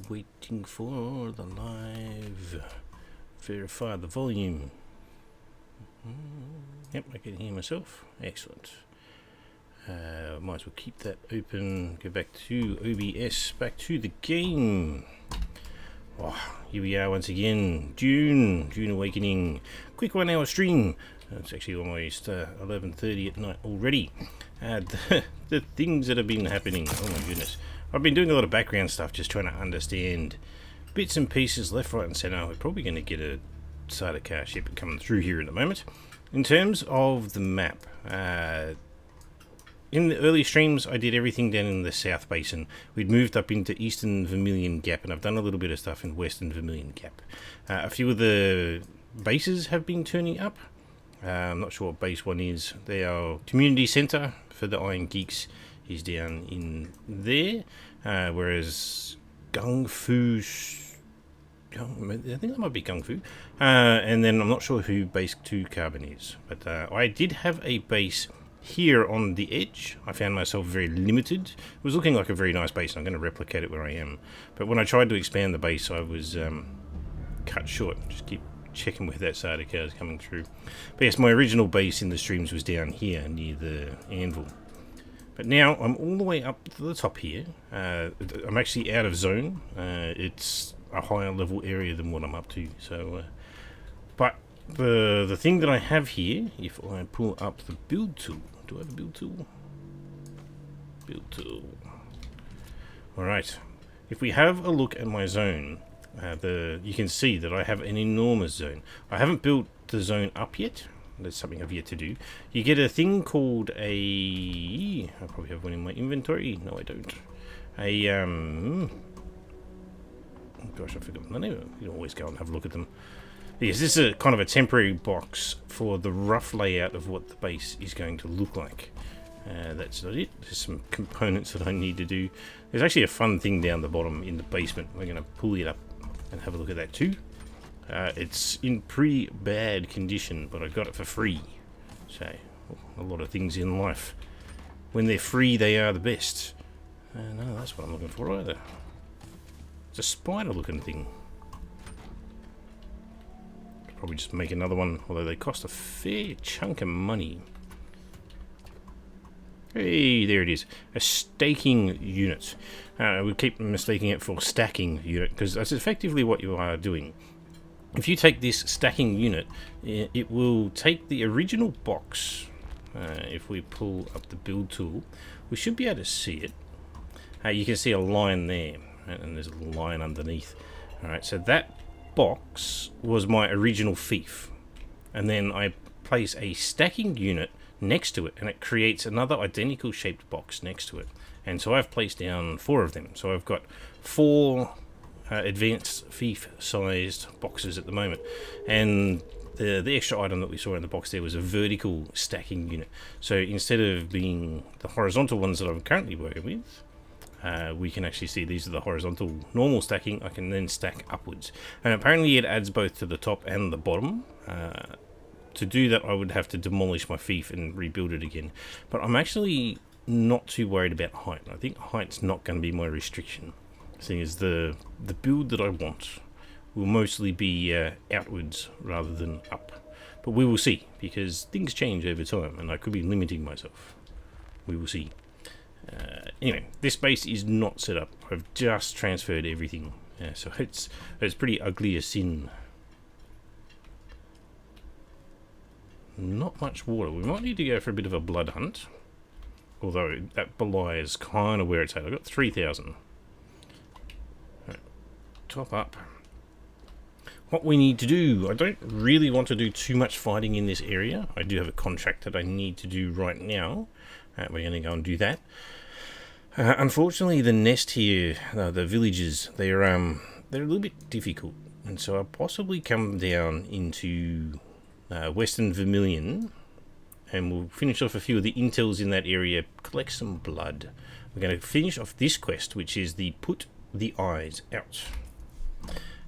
Waiting for the live. Verify the volume. Yep, I can hear myself. Excellent. Might as well keep that open. Go back to OBS. Back to the game. Oh, here we are once again. Dune Awakening. Quick 1 hour stream. It's actually almost 11:30 at night already. The things that have been happening. Oh my goodness. I've been doing a lot of background stuff, just trying to understand bits and pieces left, right and centre. We're probably going to get a sidecar ship coming through here in a moment. In terms of the map, in the early streams I did everything down in the South Basin. We'd moved up into Eastern Vermilion Gap, and I've done a little bit of stuff in Western Vermilion Gap. A few of the bases have been turning up. I'm not sure what base one is. Our community centre for the Iron Geeks is down in there, whereas Gung Fu, I think that might be Gung Fu, and then I'm not sure who base 2 Carbon is, but I did have a base here on the edge. I found myself very limited. It was looking like a very nice base, and I'm going to replicate it where I am, but when I tried to expand the base I was cut short. Just keep checking where that side of car is coming through. But yes, my original base in the streams was down here near the anvil. But now I'm all the way up to the top here. I'm actually out of zone. It's a higher level area than what I'm up to. So, but the thing that I have here, if I pull up the build tool, do I have a build tool? Build tool. All right. If we have a look at my zone, you can see that I have an enormous zone. I haven't built the zone up yet. That's something I've yet to do. You get a thing called I probably have one in my inventory. No, I don't. Oh gosh, I've forgotten the name of it. You can always go and have a look at them. Yes, this is a kind of a temporary box for the rough layout of what the base is going to look like. That's not it. There's some components that I need to do. There's actually a fun thing down the bottom in the basement. We're going to pull it up and have a look at that too. It's in pretty bad condition, but I got it for free. So, a lot of things in life, when they're free, they are the best. No, that's what I'm looking for either. It's a spider-looking thing. Probably just make another one, although they cost a fair chunk of money. Hey, there it is. A staking unit. We keep mistaking it for stacking unit, because that's effectively what you are doing. If you take this stacking unit, it will take the original box. If we pull up the build tool, we should be able to see it. You can see a line there, and there's a line underneath. Alright, so that box was my original fief. And then I place a stacking unit next to it, and it creates another identical shaped box next to it. And so I've placed down 4 of them. So I've got 4 advanced fief sized boxes at the moment, and the extra item that we saw in the box there was a vertical stacking unit. So instead of being the horizontal ones that I'm currently working with, we can actually see these are the horizontal normal stacking. I can then stack upwards, and apparently it adds both to the top and the bottom. To do that I would have to demolish my fief and rebuild it again, but I'm actually not too worried about height. I think height's not going to be my restriction, seeing as the build that I want will mostly be outwards rather than up. But we will see, because things change over time and I could be limiting myself. We will see. Anyway, this base is not set up. I've just transferred everything, so it's pretty ugly as sin. Not much water. We might need to go for a bit of a blood hunt, although that belies kind of where it's at. I've got 3,000. Top up. What we need to do, I don't really want to do too much fighting in this area. I do have a contract that I need to do right now. We're going to go and do that. Unfortunately, the nest here, the villages, they're a little bit difficult, and so I'll possibly come down into Western Vermilion, and we'll finish off a few of the intels in that area, collect some blood. We're going to finish off this quest, which is the put the eyes out.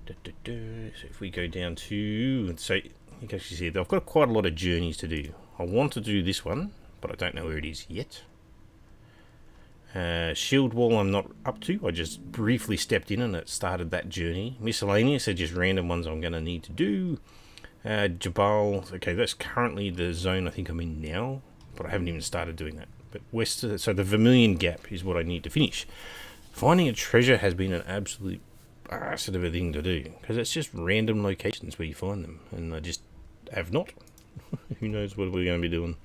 So if we go down to, so you can actually see I've got quite a lot of journeys to do. I want to do this one, but I don't know where it is yet. Shield wall I'm not up to. I just briefly stepped in and it started that journey. Miscellaneous are just random ones I'm going to need to do. Jabal, okay, that's currently the zone I think I'm in now, but I haven't even started doing that. But west, so the Vermilion Gap is what I need to finish. Finding a treasure has been an absolute bastard of a thing to do, because it's just random locations where you find them, and I just have not. Who knows what we're going to be doing.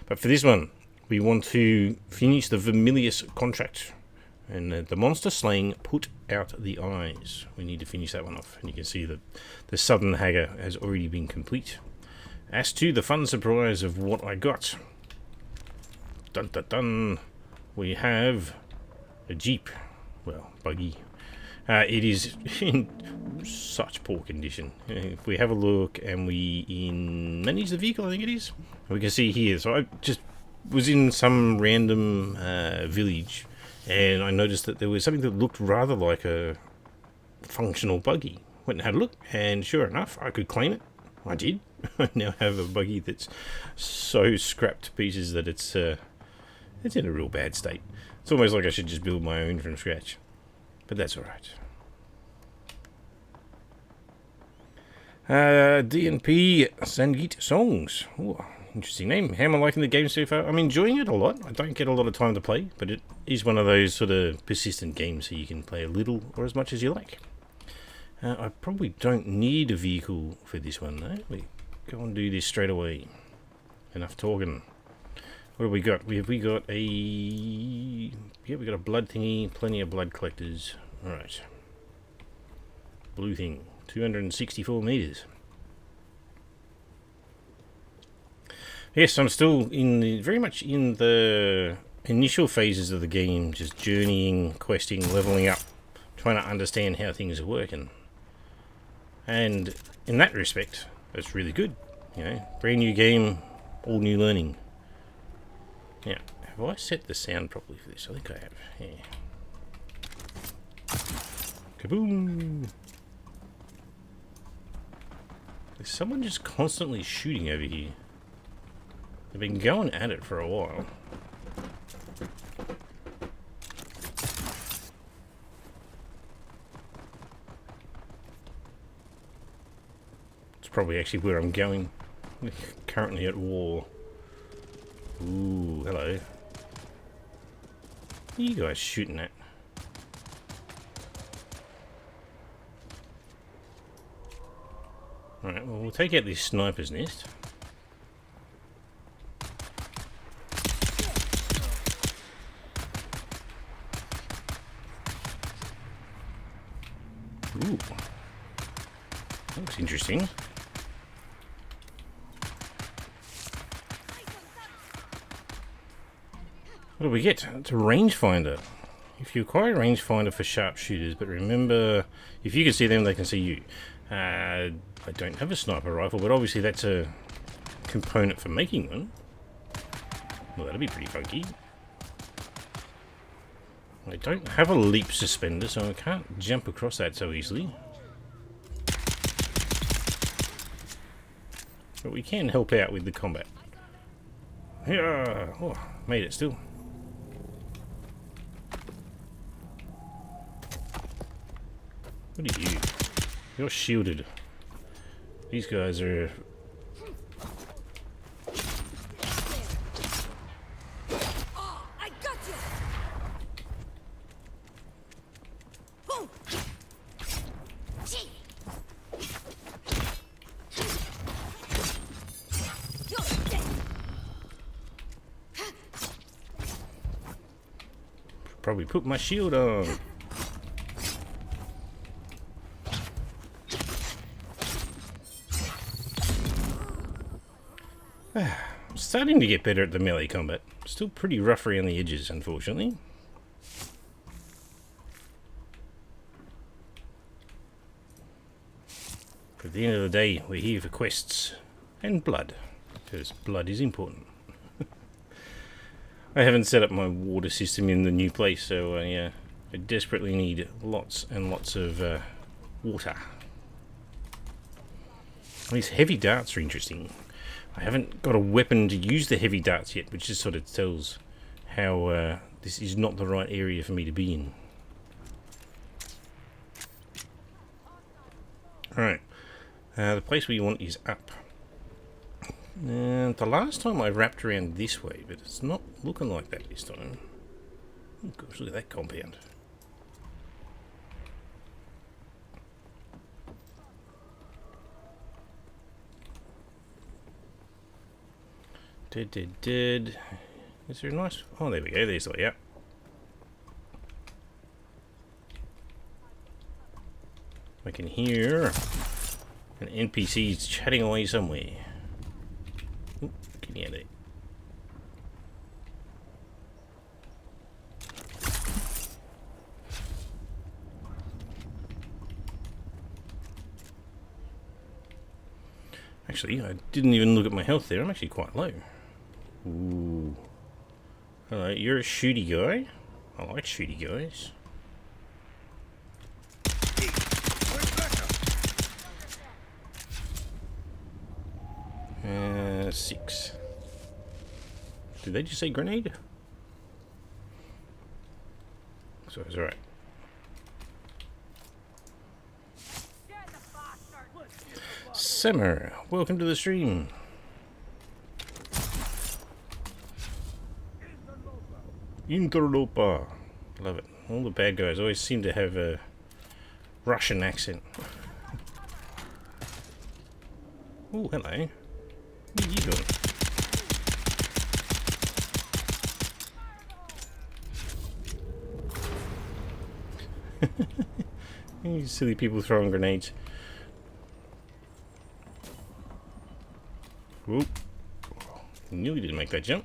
But for this one, we want to finish the Vermilius contract, and the monster slaying put out the eyes. We need to finish that one off, and you can see that the Southern Hagger has already been complete. As to the fun surprise of what I got, dun dun dun, we have a Jeep, well, buggy. It is in such poor condition. If we have a look and we manage the vehicle, I think it is, we can see here. So I just was in some random village, and I noticed that there was something that looked rather like a functional buggy. Went and had a look, and sure enough, I could claim it. I did. I now have a buggy that's so scrapped to pieces that it's in a real bad state. It's almost like I should just build my own from scratch. But that's alright. DNP Sangeet Songs. Ooh, interesting name. How am I liking the game so far? I'm enjoying it a lot. I don't get a lot of time to play, but it is one of those sort of persistent games, so you can play a little or as much as you like. I probably don't need a vehicle for this one, though. We go and do this straight away. Enough talking. What have we got? We got a... yeah, we got a blood thingy. Plenty of blood collectors. Alright. Blue thing. 264 meters. Yes, I'm still very much in the initial phases of the game, just journeying, questing, leveling up, trying to understand how things are working. And in that respect, that's really good. You know, brand new game, all new learning. Now, have I set the sound properly for this? I think I have. Yeah. Kaboom! There's someone just constantly shooting over here. They've been going at it for a while. It's probably actually where I'm going. Currently at war. Ooh, hello. What are you guys shooting at? Alright, well, we'll take out this sniper's nest. Ooh. That looks interesting. What do we get? It's a rangefinder. If you acquire a rangefinder for sharpshooters, but remember, if you can see them, they can see you. I don't have a sniper rifle, but obviously that's a component for making one. Well, that'll be pretty funky. I don't have a leap suspender, so I can't jump across that so easily. But we can help out with the combat. Yeah, oh, made it still. What are you? You're shielded. These guys are... Oh, I got you. Oh. Probably put my shield on. I'm starting to get better at the melee combat. Still pretty rough around the edges, unfortunately. But at the end of the day, we're here for quests and blood, because blood is important. I haven't set up my water system in the new place, so I desperately need lots and lots of water. These heavy darts are interesting. I haven't got a weapon to use the heavy darts yet, which just sort of tells how This is not the right area for me to be in. Alright. The place we want is up. And the last time I wrapped around this way, but it's not looking like that this time. Oh gosh, look at that compound. Dead. Is there a nice... Oh, there we go. There's the way up. I can hear an NPC's chatting away somewhere. Ooh, get me out of there. Actually, I didn't even look at my health there. I'm actually quite low. Ooh. Hello, you're a shooty guy? I like shooty guys. 6. Did they just say grenade? So it's alright. Summer, welcome to the stream. Interloper. Love it. All the bad guys always seem to have a Russian accent. Oh, hello. What are you doing? You silly people throwing grenades. Whoop. Knew he didn't make that jump.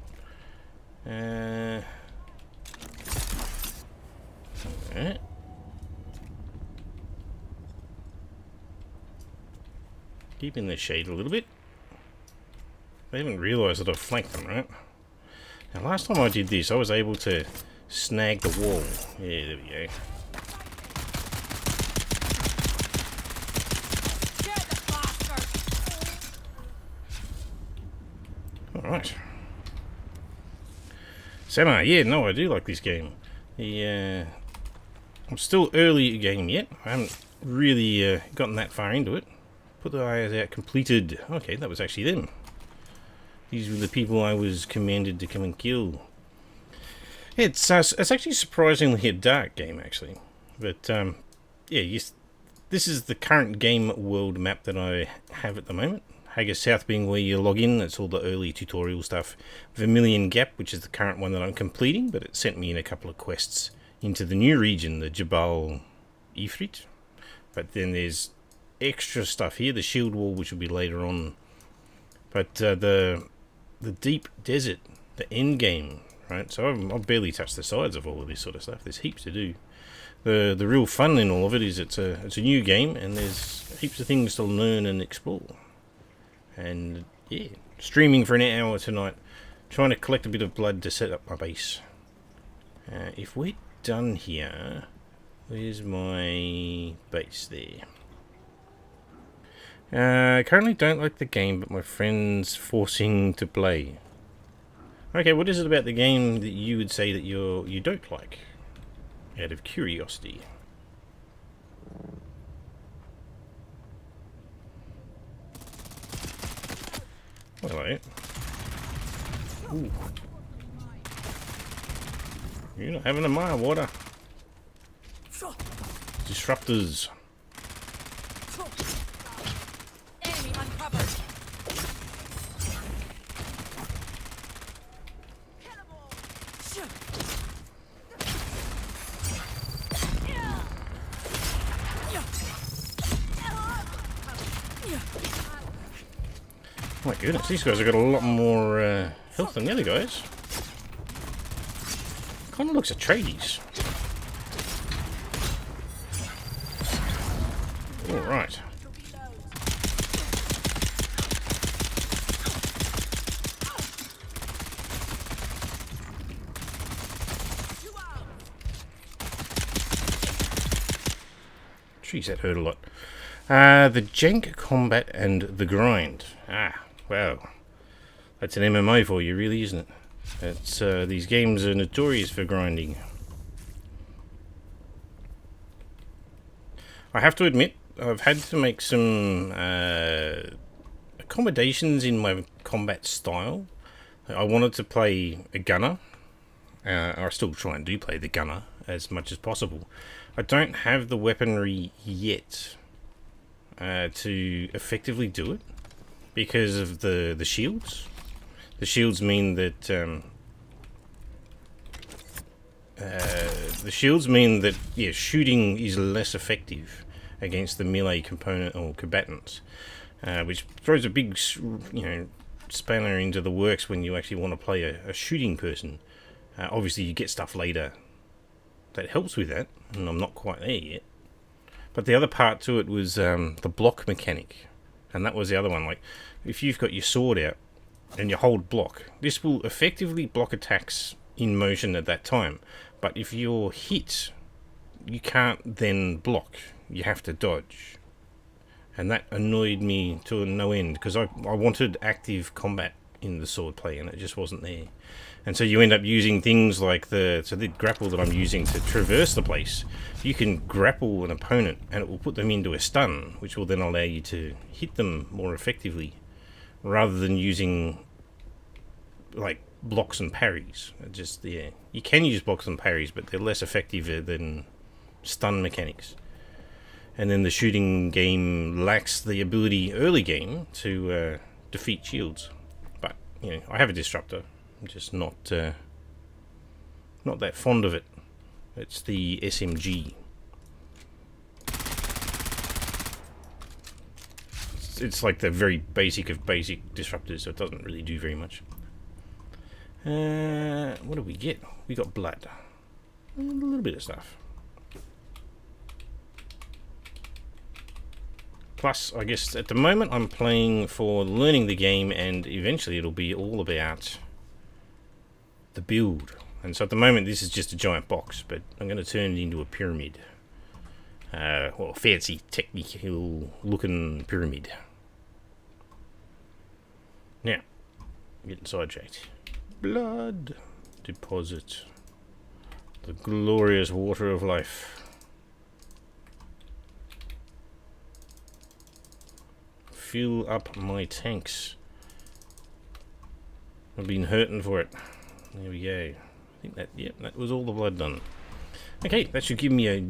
Alright. Keep in the shade a little bit. They haven't realised that I've flanked them, right? Now, last time I did this, I was able to snag the wall. Yeah, there we go. Alright. Semi, yeah, no, I do like this game. I'm still early game yet. I haven't really gotten that far into it. Put the eyes out, completed. Okay, that was actually them. These were the people I was commanded to come and kill. It's actually surprisingly a dark game, actually. But, yeah, this is the current game world map that I have at the moment. Haggis South being where you log in. It's all the early tutorial stuff. Vermilion Gap, which is the current one that I'm completing, but it sent me in a couple of quests into the new region, the Jabal Ifrit. But then there's extra stuff here, the shield wall, which will be later on. But the deep desert, the end game, right? So I've barely touched the sides of all of this sort of stuff. There's heaps to do. The real fun in all of it is it's a new game, and there's heaps of things to learn and explore. And yeah, streaming for an hour tonight, trying to collect a bit of blood to set up my base. If we're done here, where's my base there? I currently don't like the game, but my friend's forcing to play. Okay, what is it about the game that you would say that you don't like? Out of curiosity. Hello. Ooh. You're not having a mile of water. Disruptors. Enemy uncovered. Oh my goodness, these guys have got a lot more health than the other guys. Kind of looks at tradies. Alright. Jeez, that hurt a lot. The jank combat and the grind. Ah, wow. That's an MMO for you, really, isn't it? It's, these games are notorious for grinding. I have to admit, I've had to make some accommodations in my combat style. I wanted to play a gunner. I still try and do play the gunner as much as possible. I don't have the weaponry yet to effectively do it because of the shields. The shields mean that shooting is less effective against the melee component or combatants, which throws a big spanner into the works when you actually want to play a shooting person. Obviously, you get stuff later that helps with that, and I'm not quite there yet. But the other part to it was the block mechanic, and that was the other one. Like, if you've got your sword out and you hold block, this will effectively block attacks in motion at that time. But if you're hit, you can't then block. You have to dodge. And that annoyed me to no end, because I wanted active combat in the sword play, and it just wasn't there. And so you end up using things like the grapple that I'm using to traverse the place. You can grapple an opponent and it will put them into a stun, which will then allow you to hit them more effectively, rather than using like blocks and parries. You can use blocks and parries, but they're less effective than stun mechanics. And then the shooting game lacks the ability early game to defeat shields. But I have a disruptor. I'm just not that fond of it. It's the SMG. It's like the very basic of basic disruptors, so it doesn't really do very much. What do we get? We got blood. A little bit of stuff. Plus, I guess at the moment I'm playing for learning the game, and eventually it'll be all about the build. And so at the moment this is just a giant box, but I'm going to turn it into a pyramid. Well, fancy, technical looking pyramid. Now, I'm getting sidetracked. Blood deposit. The glorious water of life. Fill up my tanks. I've been hurting for it. There we go. I think that was all the blood done. Okay, that should give me a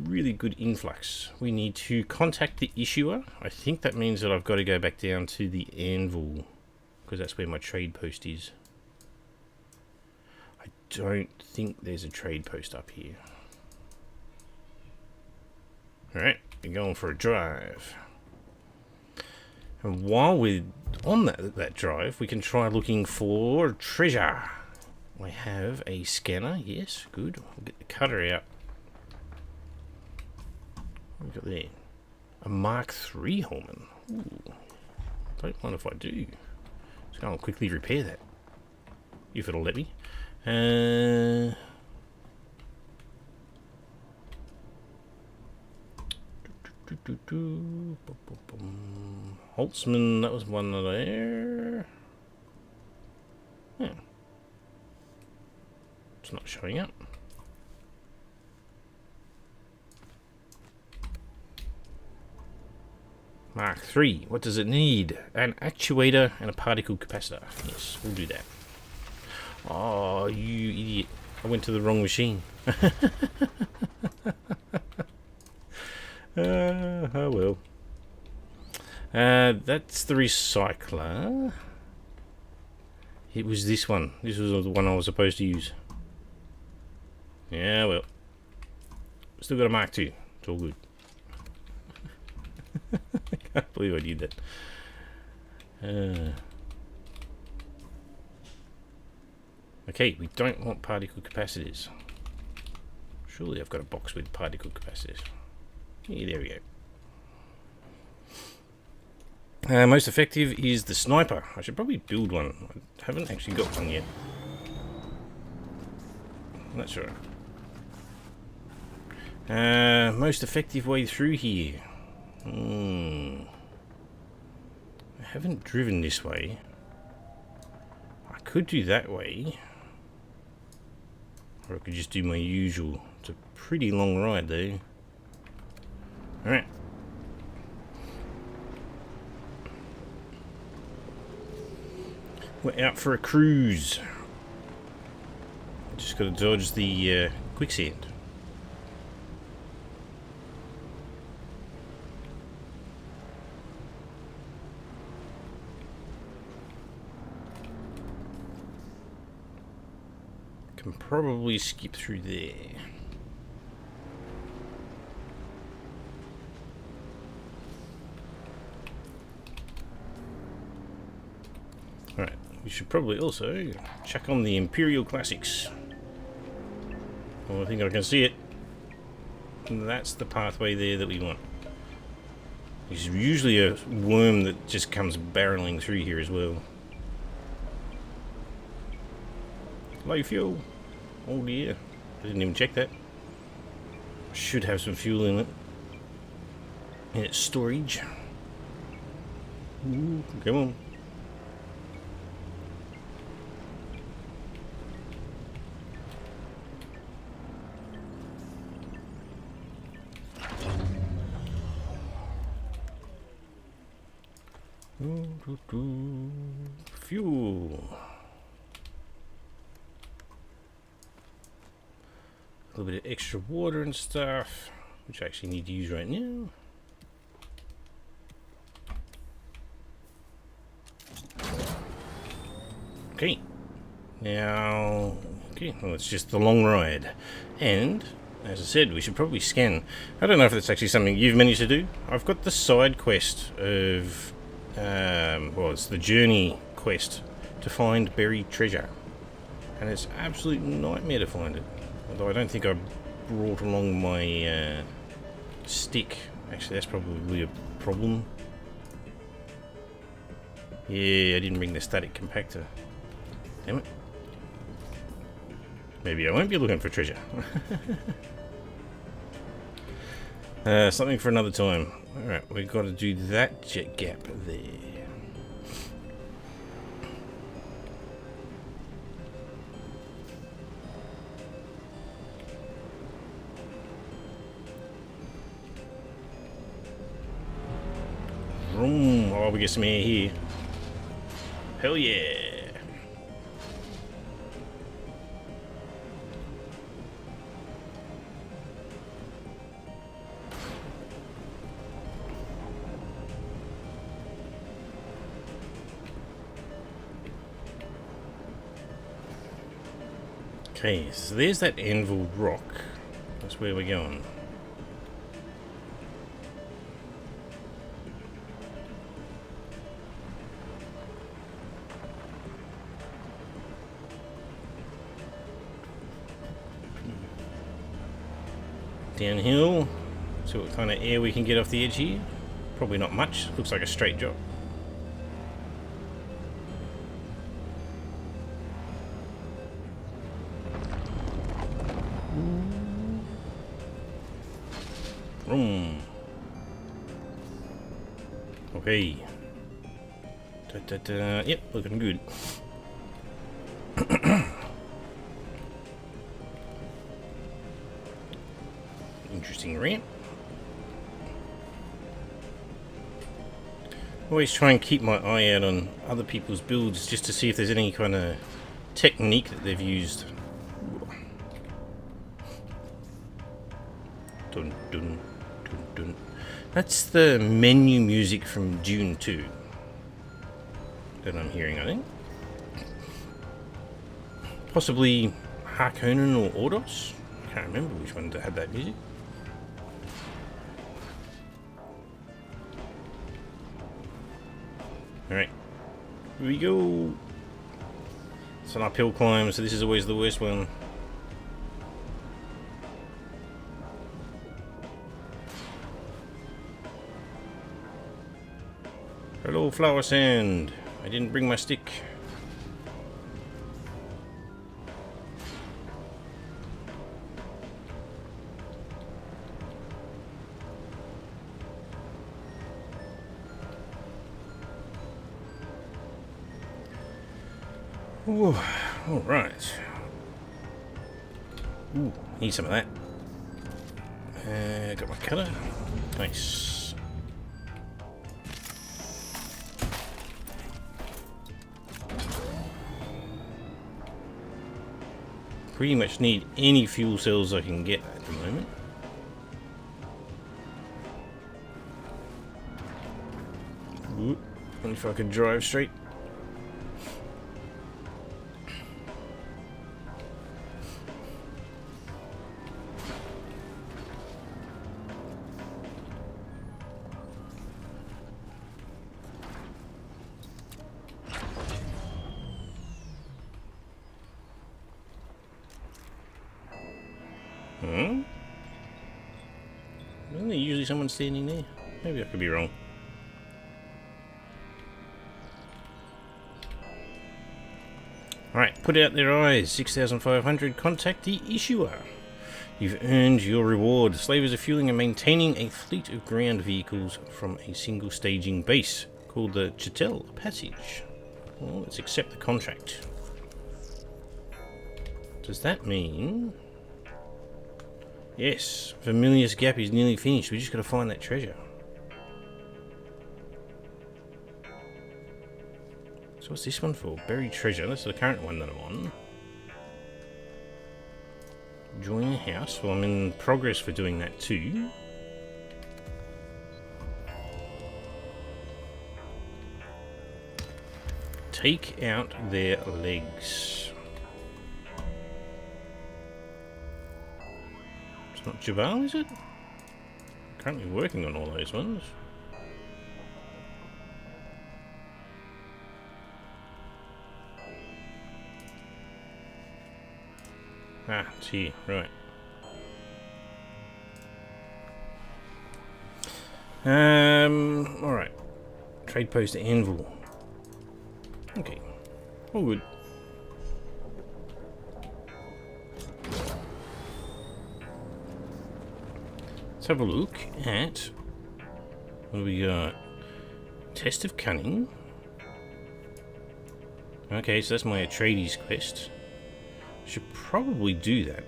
really good influx. We need to contact the issuer. I think that means that I've got to go back down to the anvil, because that's where my trade post is. I don't think there's a trade post up here. Alright, we're going for a drive. And while we're on that drive, we can try looking for treasure. I have a scanner, yes, good. We'll get the cutter out. What have we got there? A Mark III Holman. Ooh, don't mind if I do. Just go and quickly repair that, if it'll let me. Holtzman, that was one there. Yeah. It's not showing up. Mark III, what does it need? An actuator and a particle capacitor. Yes, we'll do that. Oh, you idiot. I went to the wrong machine. Oh well. That's the recycler. It was this one. This was the one I was supposed to use. Yeah, well. Still got a Mark II. It's all good. I can't believe I did that. Okay, we don't want particle capacitors. Surely I've got a box with particle capacitors. Yeah, there we go. Most effective is the sniper. I should probably build one. I haven't actually got one yet. I'm not sure. Most effective way through here. I haven't driven this way. I could do that way. Or I could just do my usual. It's a pretty long ride though. Alright. We're out for a cruise. Just gotta dodge the quicksand. Can probably skip through there. Alright, we should probably also check on the Imperial classics. Oh, I think I can see it. And that's the pathway there that we want. There's usually a worm that just comes barreling through here as well. Low fuel. Oh dear. I didn't even check that. Should have some fuel in it. In its storage. Ooh, come on. Fuel. A little bit of extra water and stuff, which I actually need to use right now. Okay. Now, well, it's just the long ride. And, as I said, we should probably scan. I don't know if that's actually something you've managed to do. I've got the side quest of, well, it's the journey quest to find buried treasure. And it's an absolute nightmare to find it. Although I don't think I brought along my stick. Actually, that's probably a problem. Yeah, I didn't bring the static compactor. Damn it. Maybe I won't be looking for treasure. Something for another time. Alright, we've got to do that jet gap there. Vroom. Oh, we get some air here. Hell yeah. Okay, so there's that anvil rock. That's where we're going. Downhill. See what kind of air we can get off the edge here. Probably not much. Looks like a straight drop. Vroom. Okay. Yep, looking good. Interesting ramp. Always try and keep my eye out on other people's builds just to see if there's any kind of technique that they've used. Dun, dun, dun, dun. That's the menu music from Dune 2 that I'm hearing, I think. Possibly Harkonnen or Ordos? I can't remember which one had that music. Alright, here we go. It's an uphill climb, so this is always the worst one. Hello, flower sand. I didn't bring my stick. Ooh, all right. Ooh, need some of that. Got my cutter. Nice. Pretty much need any fuel cells I can get at the moment. Ooh, only if I could drive straight. Isn't there usually someone standing there? Maybe I could be wrong. Alright, put out their eyes. 6,500. Contact the issuer. You've earned your reward. Slavers are fueling and maintaining a fleet of ground vehicles from a single staging base called the Chitel Passage. Well, let's accept the contract. Does that mean... Yes, Vermilius Gap is nearly finished. We just got to find that treasure. So what's this one for? Buried treasure. That's the current one that I'm on. Join a house. Well, I'm in progress for doing that too. Take out their legs. Not Jabal, is it? Currently working on all those ones. Ah, it's here, right. Alright. Trade post Anvil. Okay. All good. Let's have a look at what do we got? Test of Cunning. Okay, so that's my Atreides quest. Should probably do that.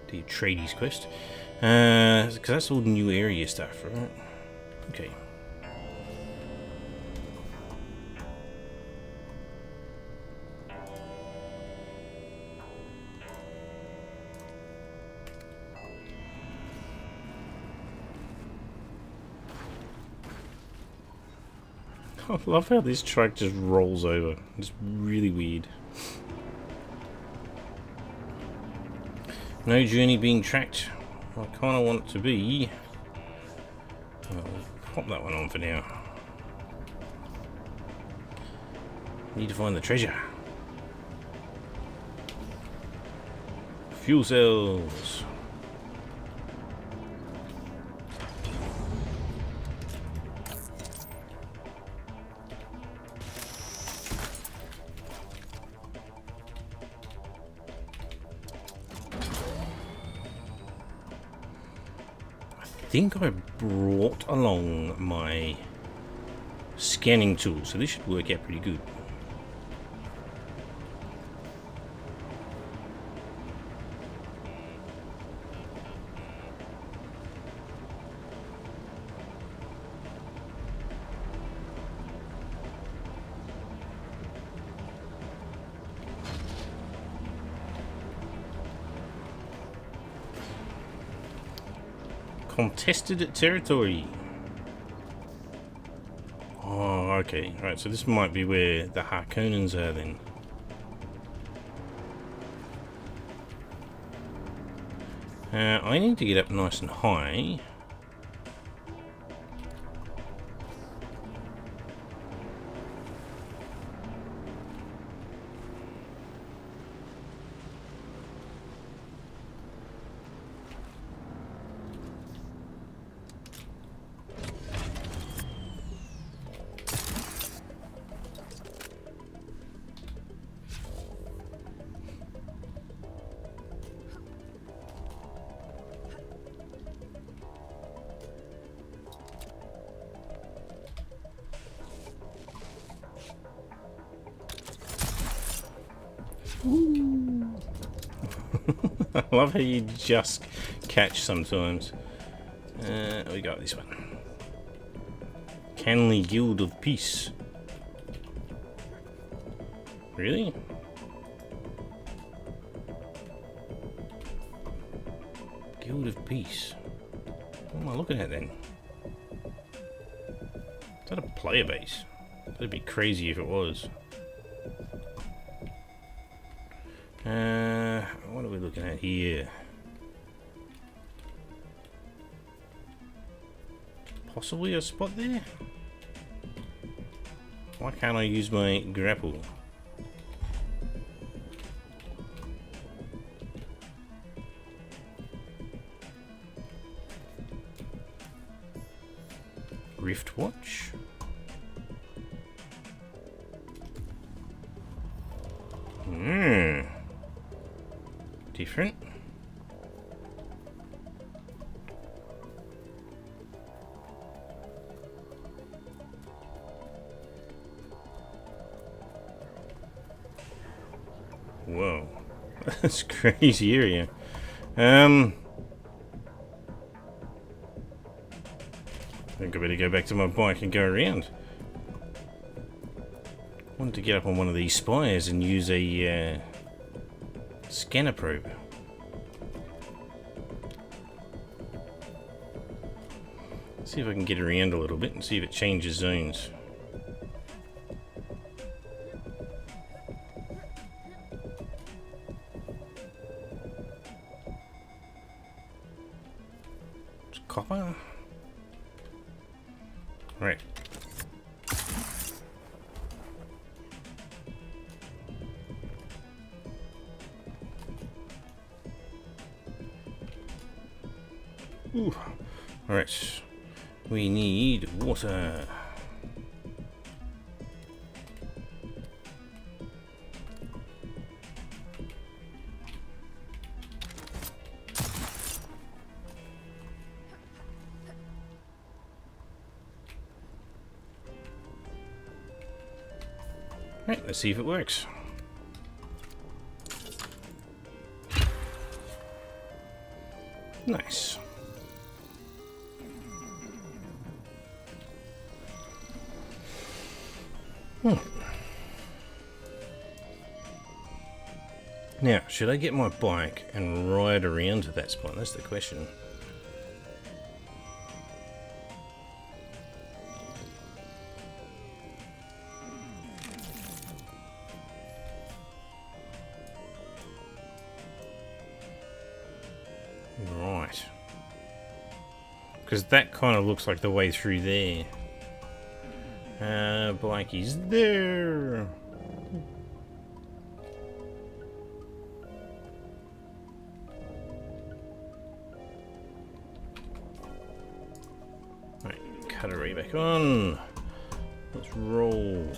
The Atreides quest. Because that's all new area stuff, right? Okay. I love how this truck just rolls over. It's really weird. No journey being tracked. I kind of want it to be. I'll pop that one on for now. Need to find the treasure. Fuel cells. I think I brought along my scanning tool, so this should work out pretty good. Contested territory. Oh, okay. Right, so this might be where the Harkonnens are then. I need to get up nice and high. I love how you just catch sometimes. We got this one. Canley Guild of Peace. Really? Guild of Peace. What am I looking at then? Is that a player base? That'd be crazy if it was. What are we looking at here? Possibly a spot there? Why can't I use my grapple? Rift Watch? Different. Whoa. That's a crazy area. I think I better go back to my bike and go around. I wanted to get up on one of these spires and use a scanner probe. See if I can get around a little bit and see if it changes zones. It's copper. Right. Ooh. All right. We need water. Right, let's see if it works. Nice. Now, should I get my bike and ride around to that spot? That's the question. Right. Because that kind of looks like the way through there. Bike is there. Right, cutlery back on. Let's roll.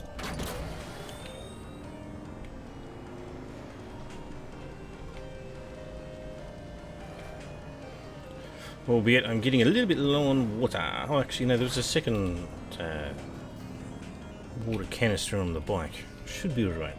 Albeit I'm getting a little bit low on water. Oh, actually, no, there was a second water canister on the bike. Should be alright.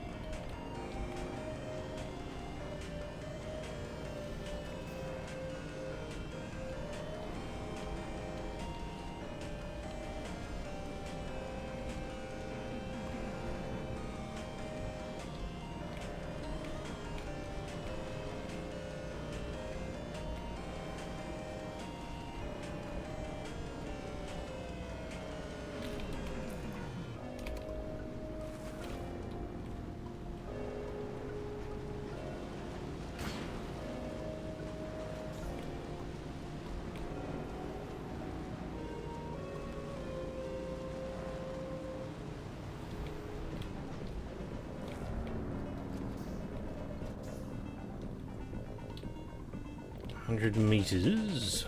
$100 meters.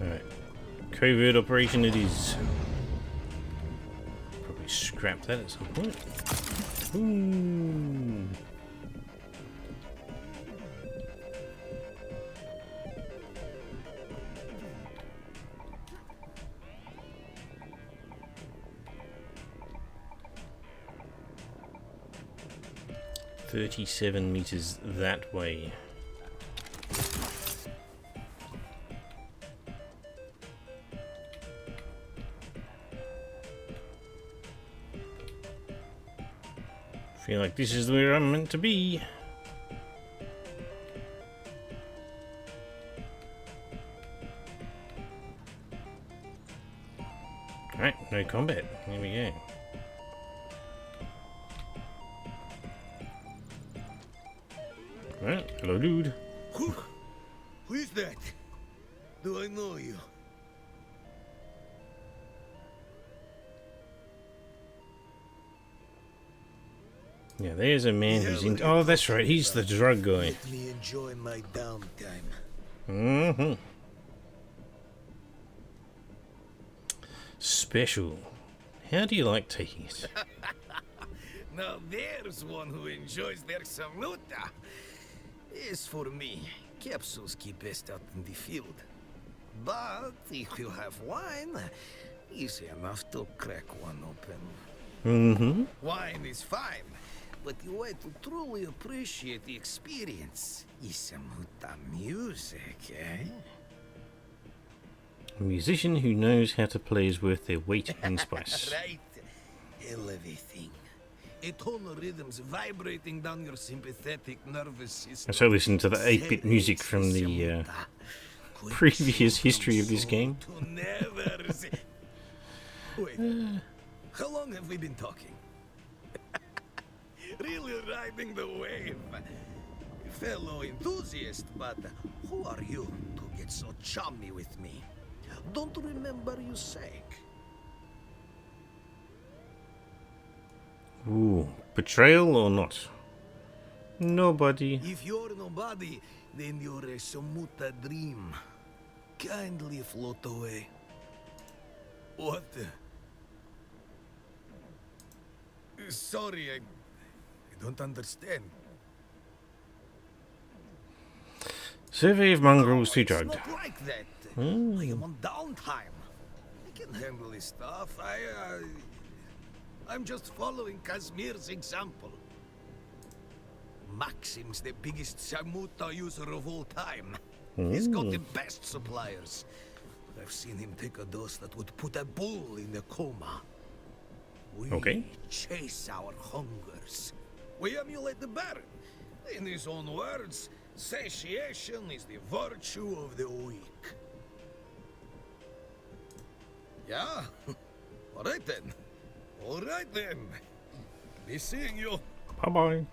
Alright. Covert operation it is. Probably scrap that at some point. Ooh. 37 meters that way. Feel like this is where I'm meant to be. Alright, no combat. Here we go. Alright, hello dude. Who is that? Do I know you? Yeah, there's a man who's in. Oh, that's right, he's the drug guy. Let me enjoy my downtime. Mm-hmm. Special. How do you like taking it? Now there's one who enjoys their saluta. As for me, capsules keep best out in the field. But if you have wine, easy enough to crack one open. Mm-hmm. Wine is fine, but the way to truly appreciate the experience is some huta music, eh? A musician who knows how to play is worth their weight in spice. Right. Elevating. Eternal rhythms vibrating down your sympathetic nervous system. I so listened to the 8-bit music from the previous history of this game. Wait, how long have we been talking? Really riding the wave. Fellow enthusiast, but who are you to get so chummy with me? Don't remember you sang. Ooh, betrayal or not? Nobody. If you're nobody, then you're a Samuta dream. Kindly float away. What the? Sorry, I don't understand. Survey of mongrels to drugged. It's not like that. Hmm. I am on downtime. I can handle this stuff. I'm just following Kazmir's example. Maxim's the biggest Samuta user of all time. He's got the best suppliers. But I've seen him take a dose that would put a bull in a coma. We chase our hungers. We emulate the Baron. In his own words, satiation is the virtue of the weak. Yeah? Alright then. Alright then. Be seeing you. Bye-bye.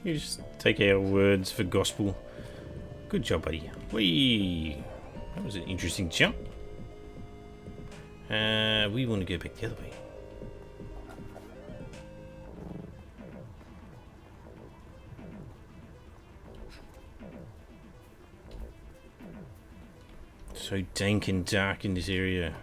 You just take our words for gospel. Good job, buddy. Whee! That was an interesting jump. We want to go back the other way. So dank and dark in this area.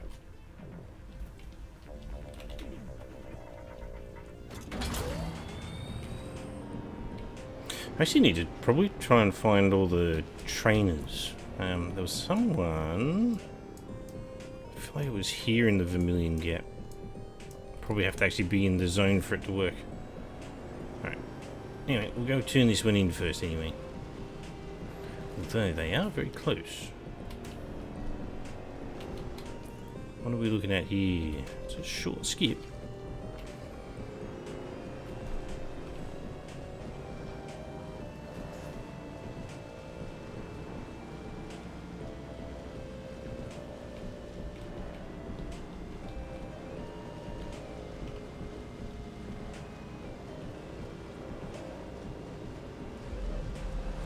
I actually need to probably try and find all the trainers. There was someone... I feel like it was here in the Vermilion Gap. Probably have to actually be in the zone for it to work. Alright. Anyway, we'll go turn this one in first anyway. Although they are very close. What are we looking at here? It's a short skip.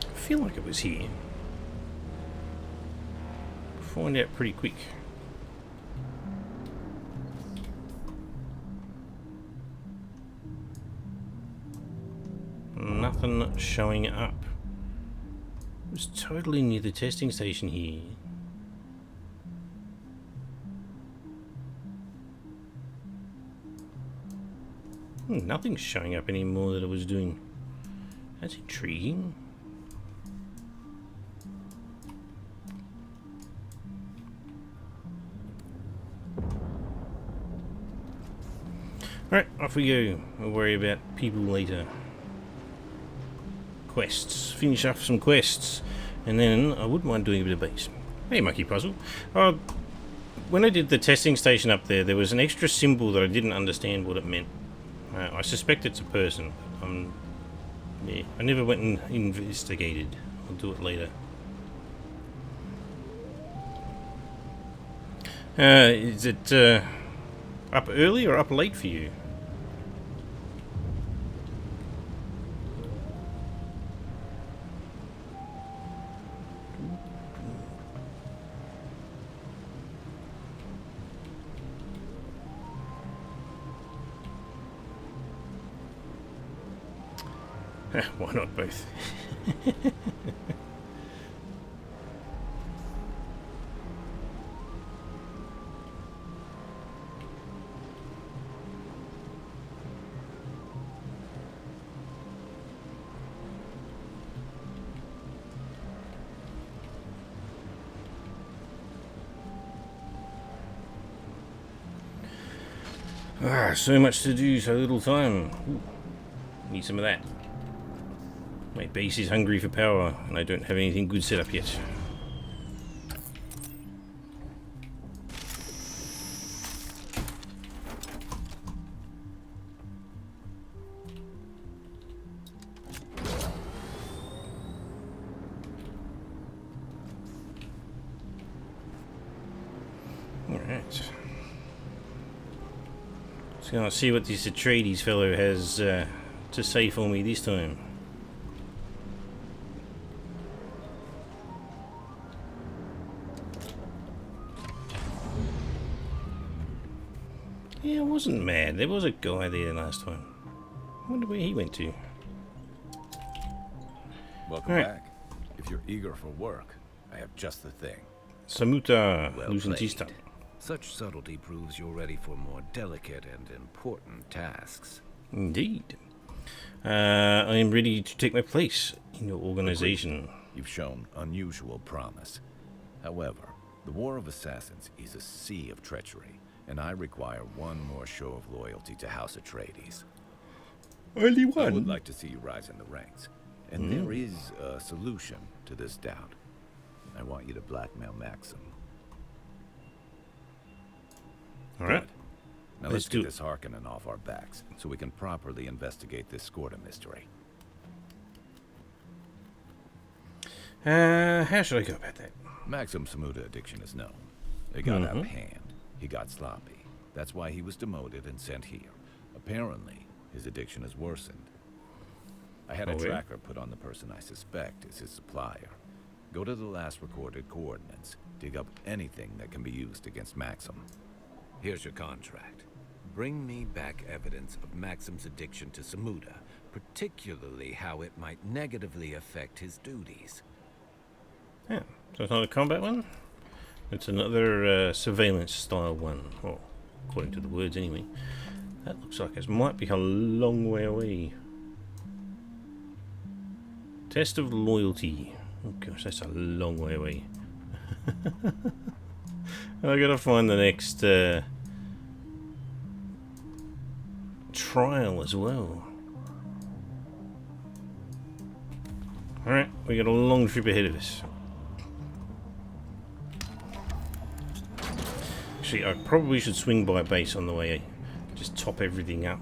I feel like it was here. Find out pretty quick. Nothing showing up. It was totally near the testing station here. Nothing's showing up anymore that it was doing. That's intriguing. Alright, off we go. We'll worry about people later. Quests. Finish off some quests. And then I wouldn't mind doing a bit of base. Hey, Monkey Puzzle. When I did the testing station up there, there was an extra symbol that I didn't understand what it meant. I suspect it's a person. Yeah, I never went and investigated. I'll do it later. Is it up early or up late for you? Why not both? So much to do, so little time. Ooh, need some of that. My base is hungry for power, and I don't have anything good set up yet. Alright. Just gonna see what this Atreides fellow has to say for me this time. Yeah, I wasn't mad. There was a guy there last time. I wonder where he went to. Welcome back. If you're eager for work, I have just the thing. Samuta Well Lucentista. played. Such subtlety proves you're ready for more delicate and important tasks. Indeed. I am ready to take my place in your organization. You've shown unusual promise. However, the War of Assassins is a sea of treachery, and I require one more show of loyalty to House Atreides. Only I would like to see you rise in the ranks, and there is a solution to this doubt. I want you to blackmail Maxim. Alright. Good. Now let's get this Harkonnen off our backs, so we can properly investigate this Skorda mystery. How should I go about that? Maxim's Samuta addiction is known. It got out of hand. He got sloppy. That's why he was demoted and sent here. Apparently, his addiction has worsened. I had a tracker put on the person I suspect is his supplier. Go to the last recorded coordinates. Dig up anything that can be used against Maxim. Here's your contract. Bring me back evidence of Maxim's addiction to Samuta, particularly how it might negatively affect his duties. Yeah, so it's not a combat one? It's another surveillance style one. Well, according to the words anyway. That looks like it might be a long way away. Test of loyalty. Oh gosh, that's a long way away. I gotta find the next trial as well. Alright, we got a long trip ahead of us. Actually, I probably should swing by base on the way. Just top everything up.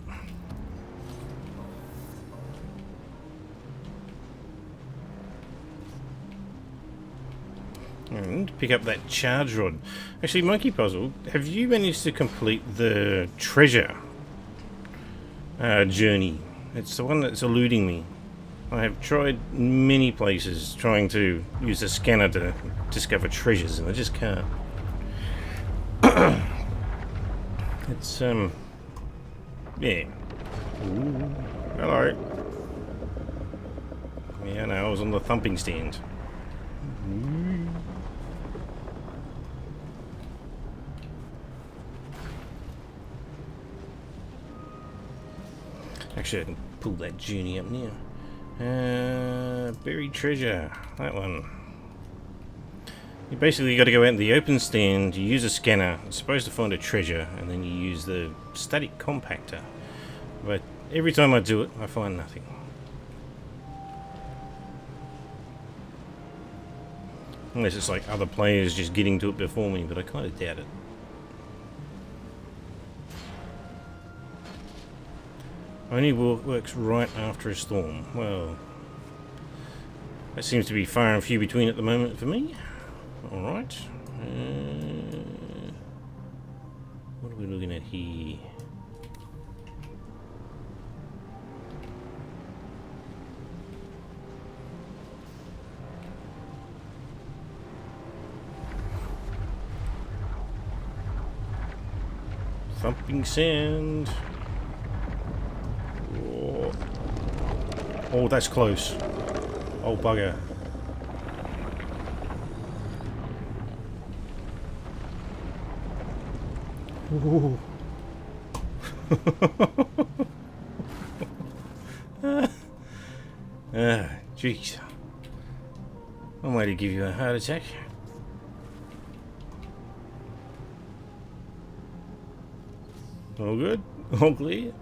And pick up that charge rod. Actually, Monkey Puzzle, have you managed to complete the treasure journey? It's the one that's eluding me. I have tried many places trying to use a scanner to discover treasures, and I just can't. It's, yeah. Ooh, hello. Yeah, no, I was on the thumping stand. Actually, I can pull that journey up now. Buried treasure. That one. You basically got to go out in the open stand, you use a scanner, it's supposed to find a treasure, and then you use the static compactor But every time I do it, I find nothing. Unless it's like other players just getting to it before me, but I kind of doubt it. Only works right after a storm. Well, that seems to be far and few between at the moment for me. Alright. What are we looking at here? Thumping sand. Oh, oh, that's close. Oh, bugger. Ooh. Jeez. I might give you a heart attack. All good? All clear?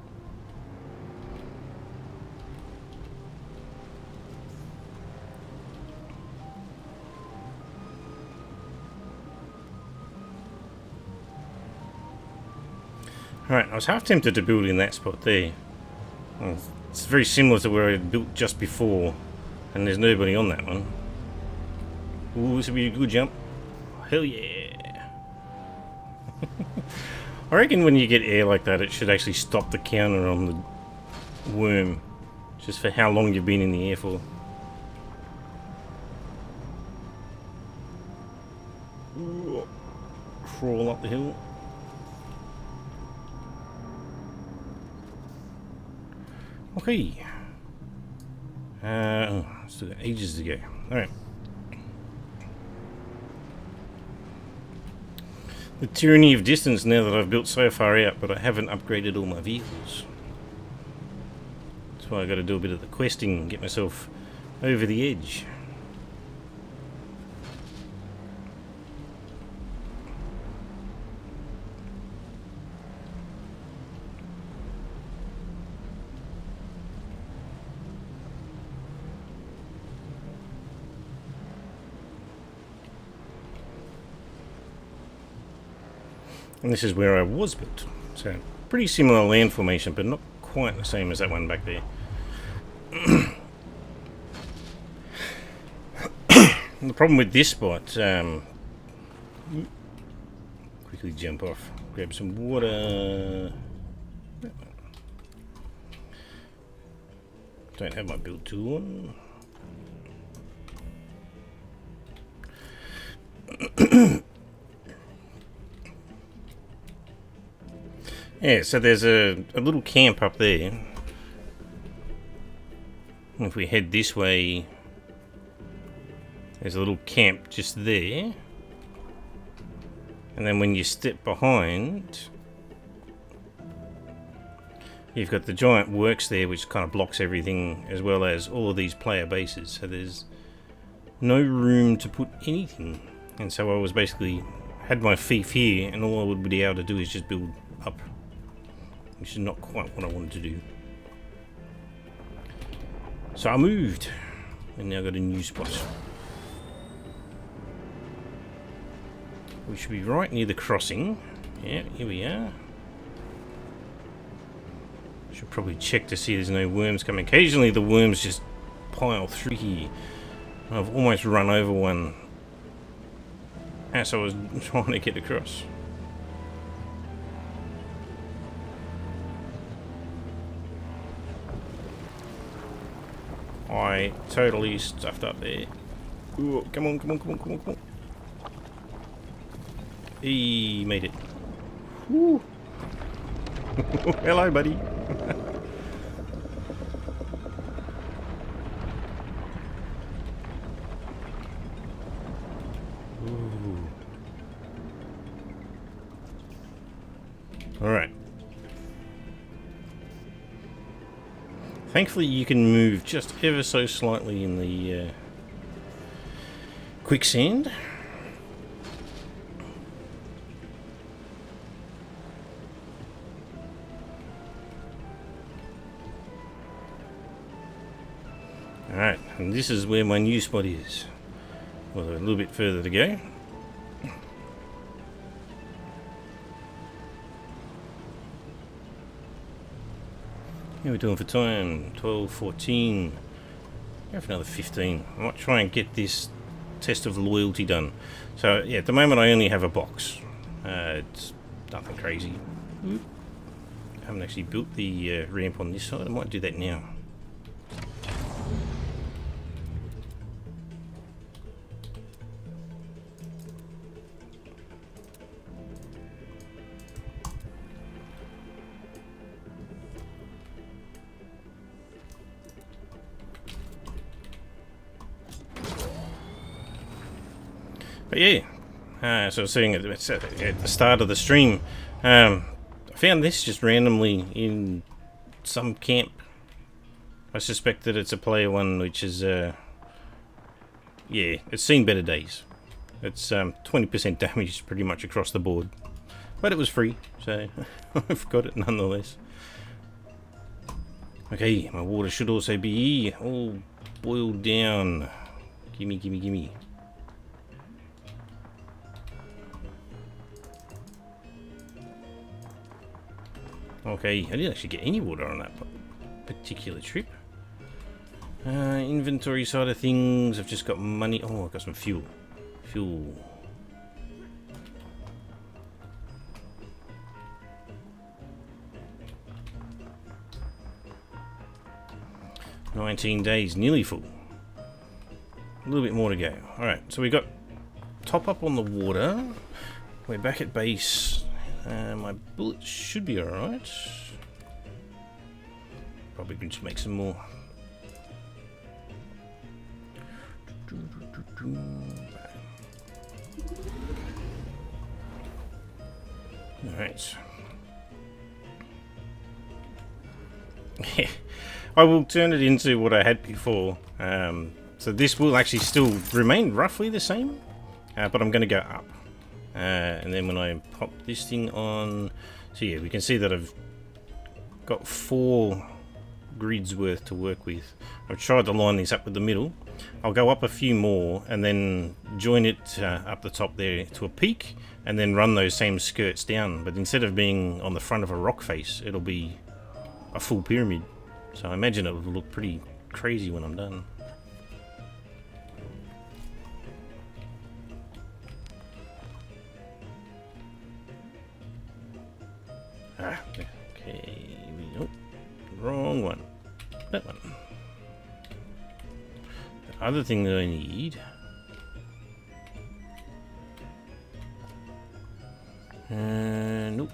Alright, I was half tempted to build in that spot there. It's very similar to where I built just before, and there's nobody on that one. Ooh, this would be a good jump. Hell yeah! I reckon when you get air like that, it should actually stop the counter on the worm, just for how long you've been in the air for. Ooh, crawl up the hill. Okay. Still got ages to go. Alright. The tyranny of distance now that I've built so far out, but I haven't upgraded all my vehicles. That's why I got to do a bit of the questing and get myself over the edge. And this is where I was built. So, pretty similar land formation, but not quite the same as that one back there. The problem with this spot, quickly jump off, grab some water. Don't have my build tool on. Yeah, so there's a little camp up there. If we head this way, there's a little camp just there. And then when you step behind, you've got the giant works there, which kind of blocks everything, as well as all of these player bases. So there's no room to put anything. And so I was basically, had my fief here, and all I would be able to do is just build up. Which is not quite what I wanted to do. So I moved, and now I've got a new spot. We should be right near the crossing. Yeah, here we are. Should probably check to see there's no worms coming. Occasionally the worms just pile through here. I've almost run over one as I was trying to get across. I totally stuffed up there. Ooh, come on, come on, come on, come on, come on. He made it. Woo. Hello, buddy. All right. Thankfully, you can move just ever so slightly in the quicksand. Alright, and this is where my new spot is. Well, a little bit further to go. How are we doing for time? 12, 14. Go for another 15. I might try and get this test of loyalty done. So, yeah, at the moment I only have a box. It's nothing crazy. I haven't actually built the ramp on this side. I might do that now. But yeah, so I was saying at the start of the stream, I found this just randomly in some camp. I suspect that it's a player one, which is, yeah, it's seen better days. It's 20% damage pretty much across the board. But it was free, so I've got it nonetheless. Okay, my water should also be all boiled down. Gimme, gimme, gimme. Okay, I didn't actually get any water on that particular trip. Inventory side of things, I've just got money. Oh, I've got some fuel. Fuel. $19 days, nearly full. A little bit more to go. Alright, so we got top up on the water. We're back at base. My bullets should be alright. Probably can just make some more. Alright. I will turn it into what I had before. So this will actually still remain roughly the same, but I'm going to go up. And then when I pop this thing on, so yeah, we can see that I've got 4 grids worth to work with. I've tried to line these up with the middle. I'll go up a few more and then join it up the top there to a peak, and then run those same skirts down. But instead of being on the front of a rock face, it'll be a full pyramid. So I imagine it will look pretty crazy when I'm done. Okay, oh, wrong one. That one. The other thing that I need. Nope.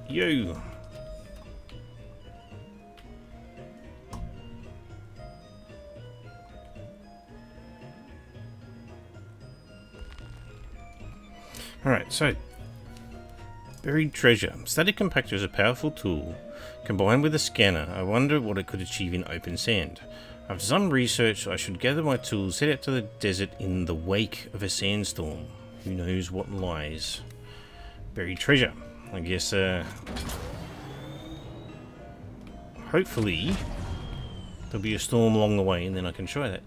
Yo. Alright, so buried treasure. Static compactor is a powerful tool. Combined with a scanner, I wonder what it could achieve in open sand. After some research, I should gather my tools, head out to the desert in the wake of a sandstorm. Who knows what lies? Buried treasure. I guess, hopefully there'll be a storm along the way and then I can try that.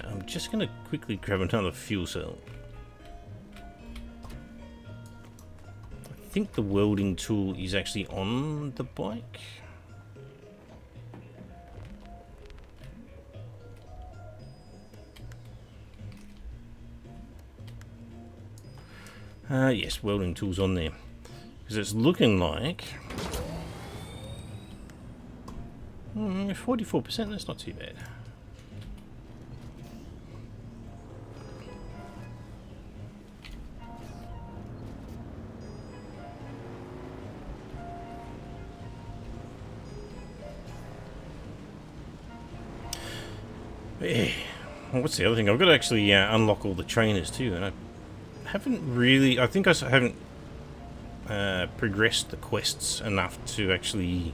I'm just going to quickly grab another fuel cell. I think the welding tool is actually on the bike. Yes, welding tool's on there. Because it's looking like 44%, that's not too bad. Yeah. Well, what's the other thing? I've got to actually unlock all the trainers too, and I haven't really. I think I haven't progressed the quests enough to actually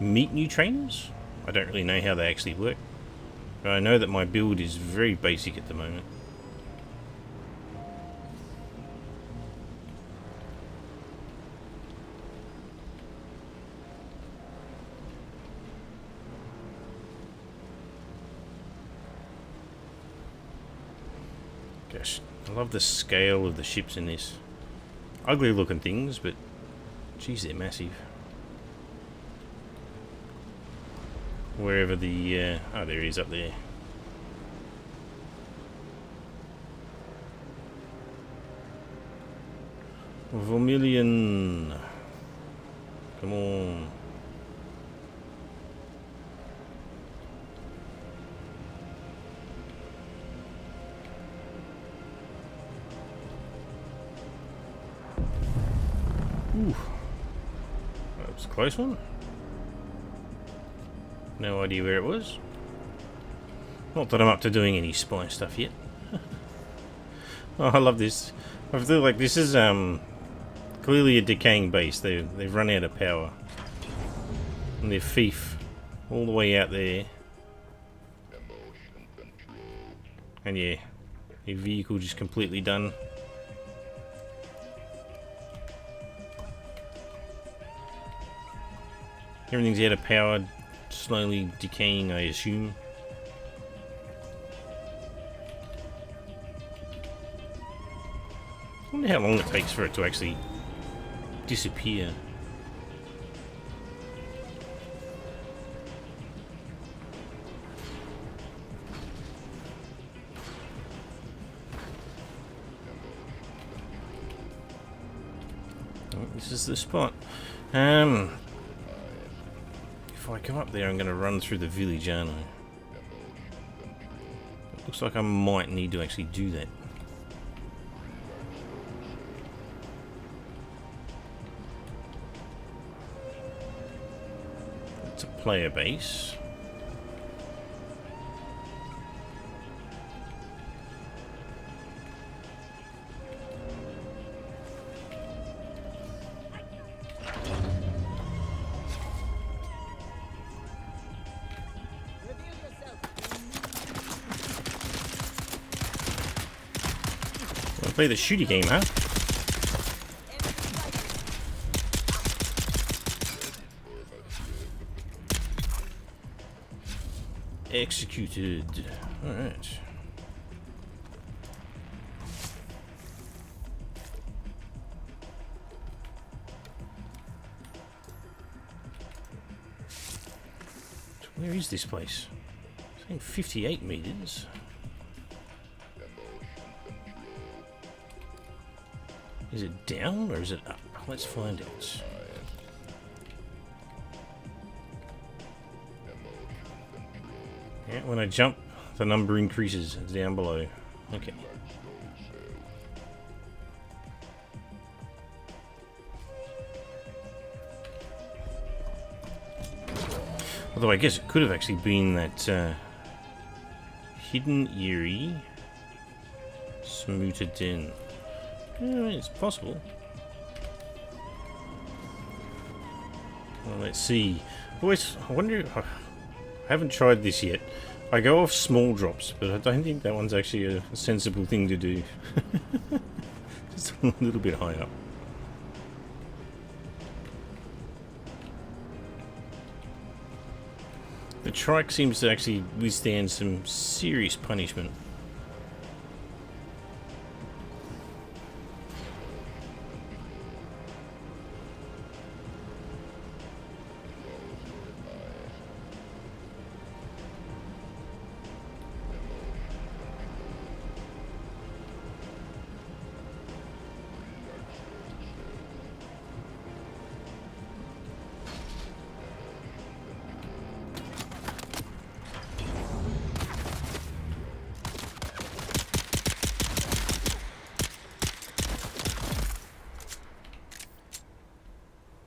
meet new trainers. I don't really know how they actually work, but I know that my build is very basic at the moment. Gosh, I love the scale of the ships in this. Ugly looking things, but geez, they're massive. Wherever the oh, there he is up there. Vermilion. Come on. Ooh. That was a close one. No idea where it was. Not that I'm up to doing any spy stuff yet. Oh, I love this. I feel like this is clearly a decaying base. They've run out of power. And their fief all the way out there. And yeah, your vehicle just completely done. Everything's out of power, slowly decaying, I assume. I wonder how long it takes for it to actually disappear. Oh, this is the spot. If I come up there, I'm going to run through the village, aren't I? It looks like I might need to actually do that. It's a player base. Play the shooty game, huh? Executed. Alright. Where is this place? It's saying 58 meters. Is it down or is it up? Let's find out. Yeah, when I jump, the number increases. It's down below. Okay. Although I guess it could have actually been that hidden Eerie smooted in. Yeah, it's possible. Well, let's see. Always, I wonder. I haven't tried this yet. I go off small drops, but I don't think that one's actually a sensible thing to do. Just a little bit high up. The trike seems to actually withstand some serious punishment.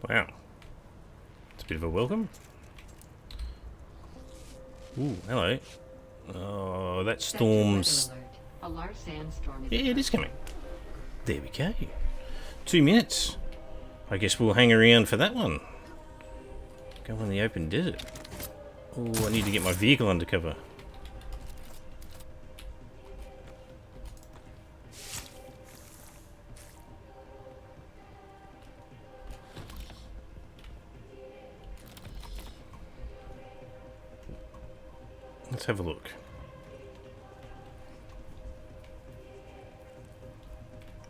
Wow. It's a bit of a welcome. Ooh, hello. Oh, that storm's... A large sandstorm is yeah, it is coming. There we go. 2 minutes. I guess we'll hang around for that one. Go in the open desert. Oh, I need to get my vehicle under cover. Let's have a look.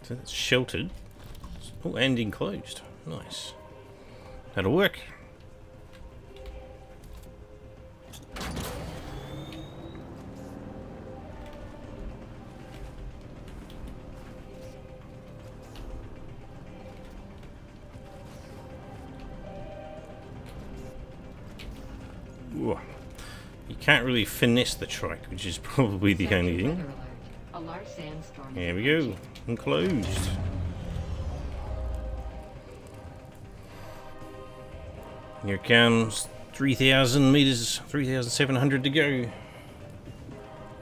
So that's sheltered. Oh, and enclosed. Nice. That'll work. Ooh. You can't really finesse the trike, which is probably the only thing. Weather alert. A large sandstorm is There we go. approaching. Enclosed. Here comes 3,000 meters, 3,700 to go.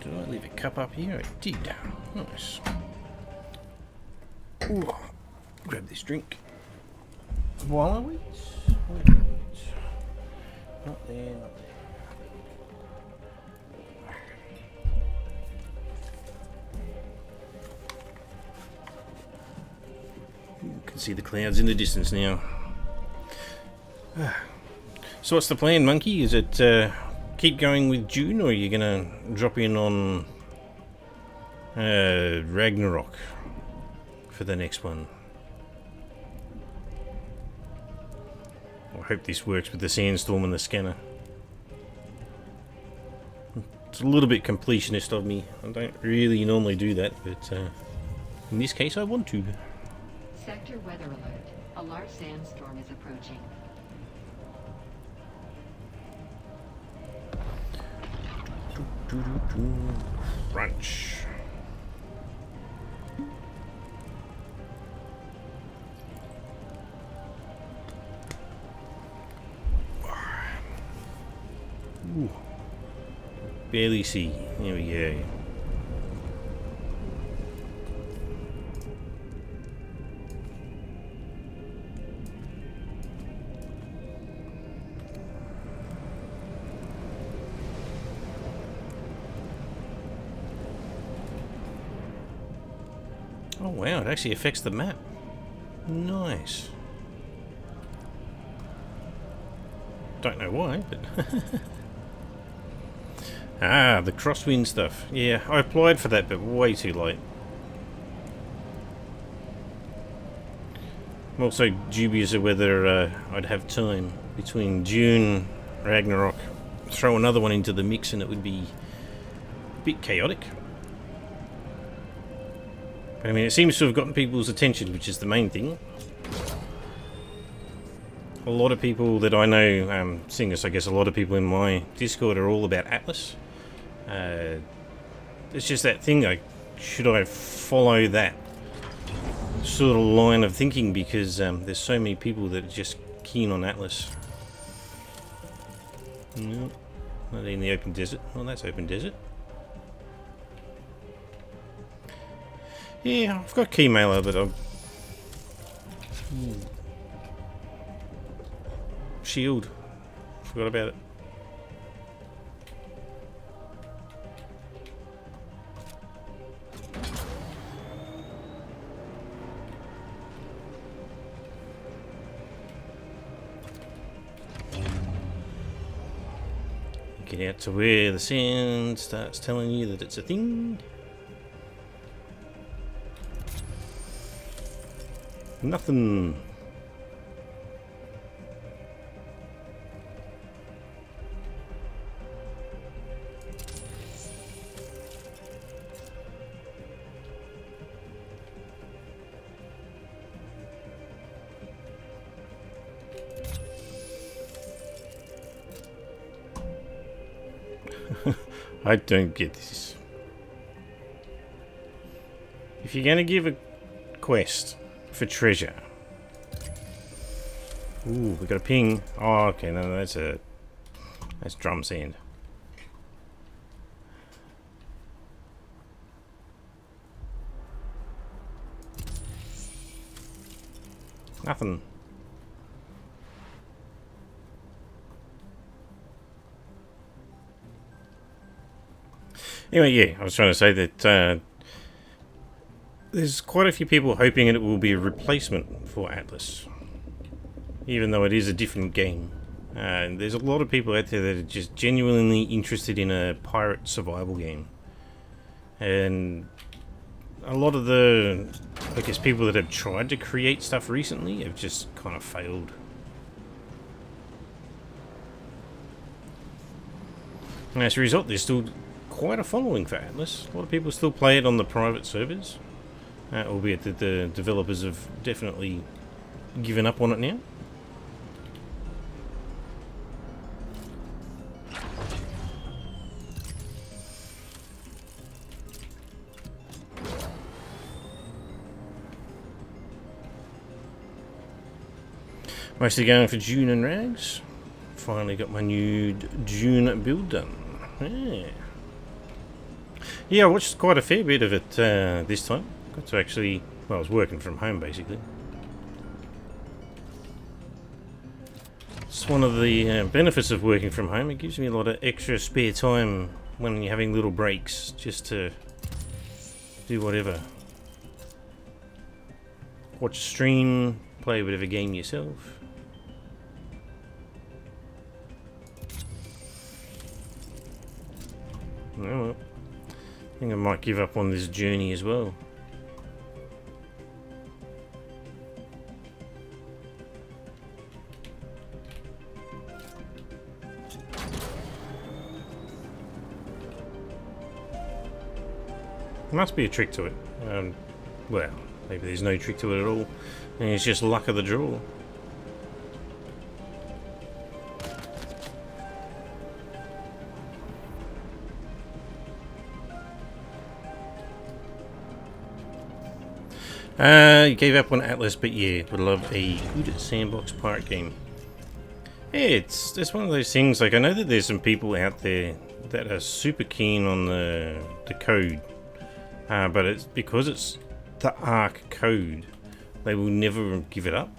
Did I leave a cup up here? I did. Nice. Ooh. Grab this drink. While I wait. Not there, not there. You can see the clouds in the distance now. So what's the plan, Monkey? Is it keep going with Dune, or are you going to drop in on Ragnarok for the next one? I hope this works with the sandstorm and the scanner. It's a little bit completionist of me. I don't really normally do that, but in this case I want to. Sector weather alert. A large sandstorm is approaching. Crunch. Ooh. Barely see. There we go. Oh wow, it actually affects the map. Nice. Don't know why, but... Ah, the crosswind stuff. Yeah, I applied for that, but way too late. I'm also dubious of whether I'd have time between Dune, Ragnarok, throw another one into the mix, and it would be a bit chaotic. But I mean, it seems to have gotten people's attention, which is the main thing. A lot of people that I know, seeing as I guess a lot of people in my Discord are all about Atlas. It's just that thing, like, should I follow that sort of line of thinking, because there's so many people that are just keen on Atlas. No, not in the open desert. Well, that's open desert. Yeah, I've got key mailer, but I've... Shield. Forgot about it. Get out to where the sand starts telling you that it's a thing. Nothing. I don't get this. If you're going to give a quest for treasure... Ooh, we got a ping. Oh, okay, no, that's drum sand. Nothing. Anyway, yeah, I was trying to say that there's quite a few people hoping it will be a replacement for Atlas, even though it is a different game. There's a lot of people out there that are just genuinely interested in a pirate survival game, and a lot of the, I guess, people that have tried to create stuff recently have just kind of failed. And as a result, there's still quite a following for Atlas. A lot of people still play it on the private servers, albeit that the developers have definitely given up on it now. Mostly going for Dune and Rags. Finally got my new Dune build done. Yeah, I watched quite a fair bit of it this time. Got to actually, well, I was working from home basically. It's one of the benefits of working from home. It gives me a lot of extra spare time when you're having little breaks, just to do whatever. Watch a stream, play a bit of a game yourself. Oh, well. I think I might give up on this journey as well. There must be a trick to it. Well, maybe there's no trick to it at all, and it's just luck of the draw. Gave up on Atlas, but yeah, would love a good sandbox pirate game. Yeah, it's just one of those things. Like, I know that there's some people out there that are super keen on the code, but it's because it's the Ark code, they will never give it up.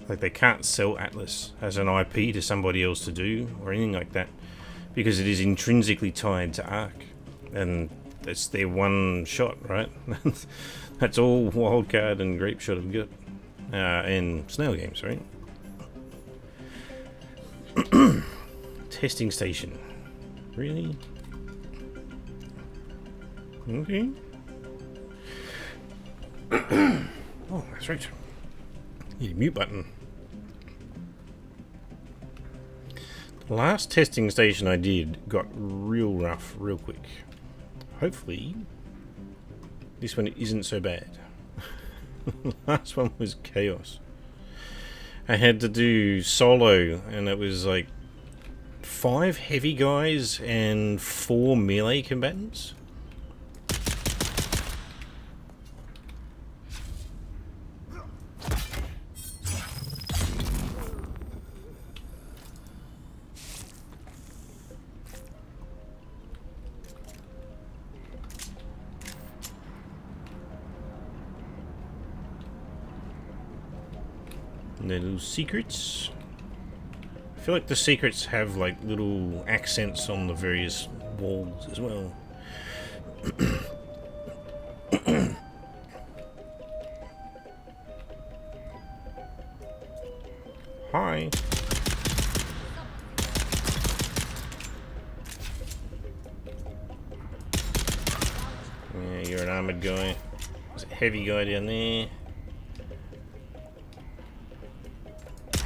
Like, they can't sell Atlas as an IP to somebody else to do or anything like that, because it is intrinsically tied to Ark, and it's their one shot, right? That's all Wildcard and Grapeshot have got, and Snail Games, right? Testing station, really? Okay. Oh, that's right. Yeah, mute button. The last testing station I did got real rough real quick. Hopefully this one isn't so bad. The last one was chaos. I had to do solo, and it was like 5 heavy guys and 4 melee combatants. And their little secrets. I feel like the secrets have like little accents on the various walls as well. Hi. Yeah, you're an armored guy. There's a heavy guy down there.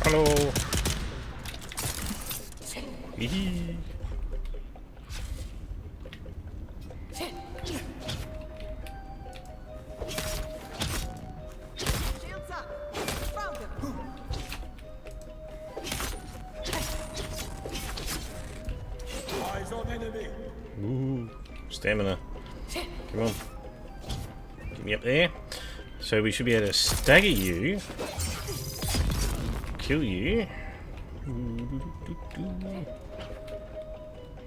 Hello. Ooh, stamina. Come on. Get me up there. So we should be able to stagger you. Kill you.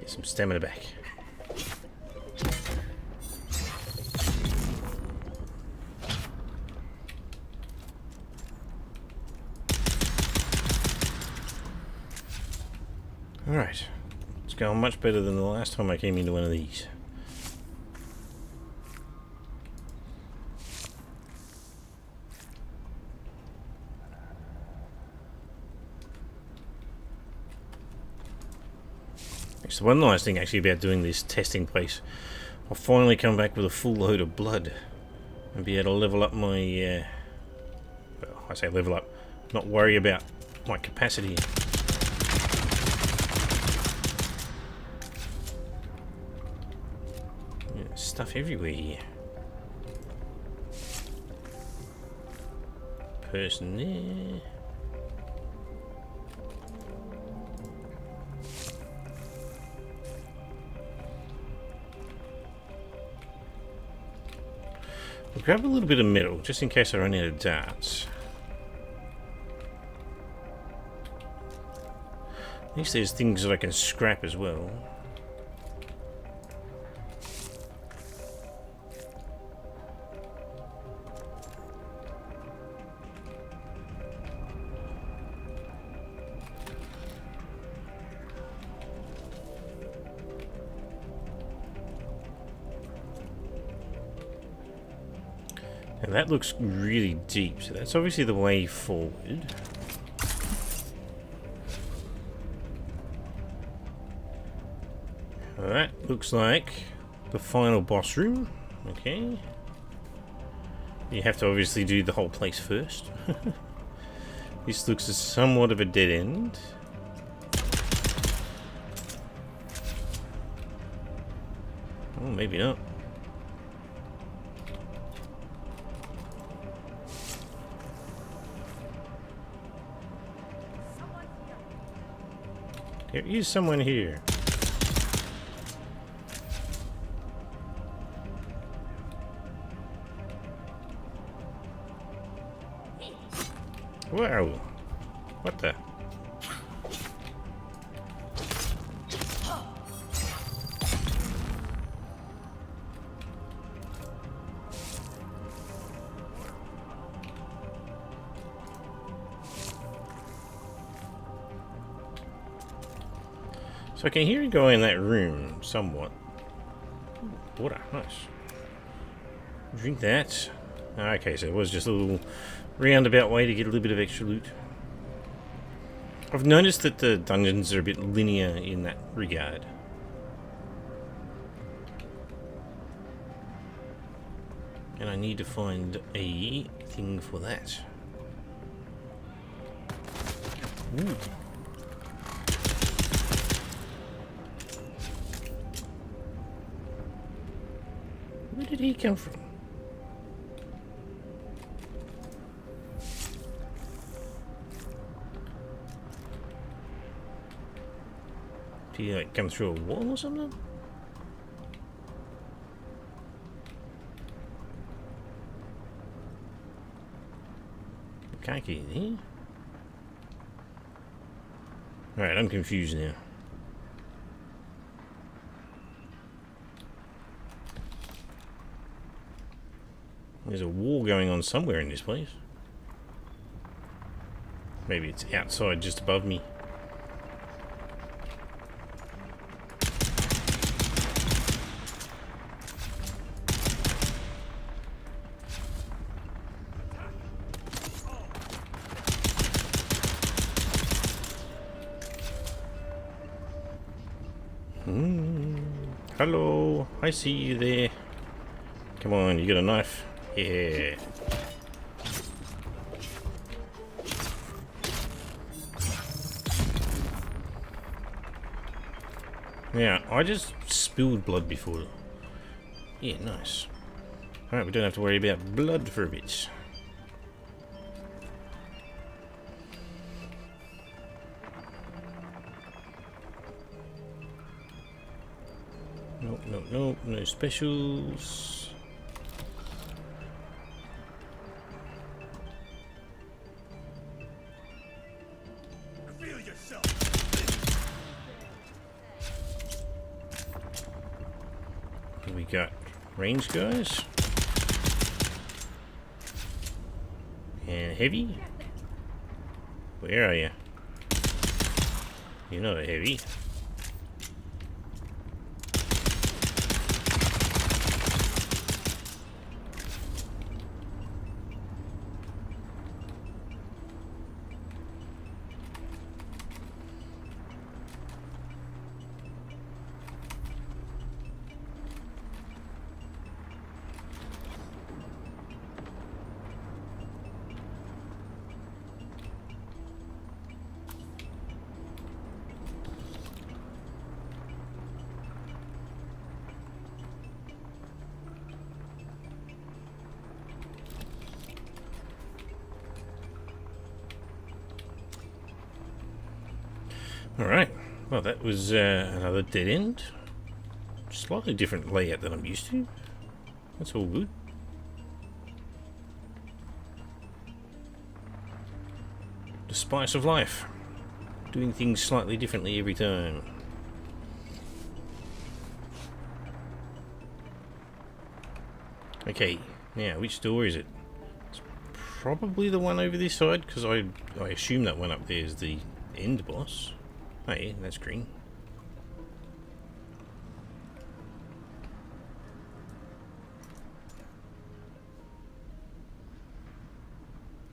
Get some stamina back. Alright. It's going much better than the last time I came into one of these. So one nice thing actually about doing this testing place, I'll finally come back with a full load of blood. and be able to level up my, well, I say level up, not worry about my capacity. Yeah, stuff everywhere here. Person there. I'll grab a little bit of metal, just in case I run out of darts. At least there's things that I can scrap as well. And that looks really deep, so that's obviously the way forward. That looks like the final boss room. Okay. You have to obviously do the whole place first. This looks as somewhat of a dead end. Oh, maybe not. There is someone here. Wow. What the? So I can hear you go in that room somewhat. Water, nice. Drink that. Okay, so it was just a little roundabout way to get a little bit of extra loot. I've noticed that the dungeons are a bit linear in that regard. And I need to find a thing for that. Ooh. Where did he come from? Did he like come through a wall or something? Can't get in here. Alright, I'm confused now. There's a war going on somewhere in this place. Maybe it's outside just above me. Hello, I see you there. Come on, you got a knife? Yeah. Now, I just spilled blood before. Yeah, nice. Alright, we don't have to worry about blood for a bit. Nope, nope, nope, no specials. We got range guys and heavy. Where are you? You're not a heavy. Alright, well that was another dead end. Slightly different layout than I'm used to. That's all good. The spice of life. Doing things slightly differently every time. Okay, now which door is it? It's probably the one over this side, because I assume that one up there is the end boss. Oh yeah, that's green.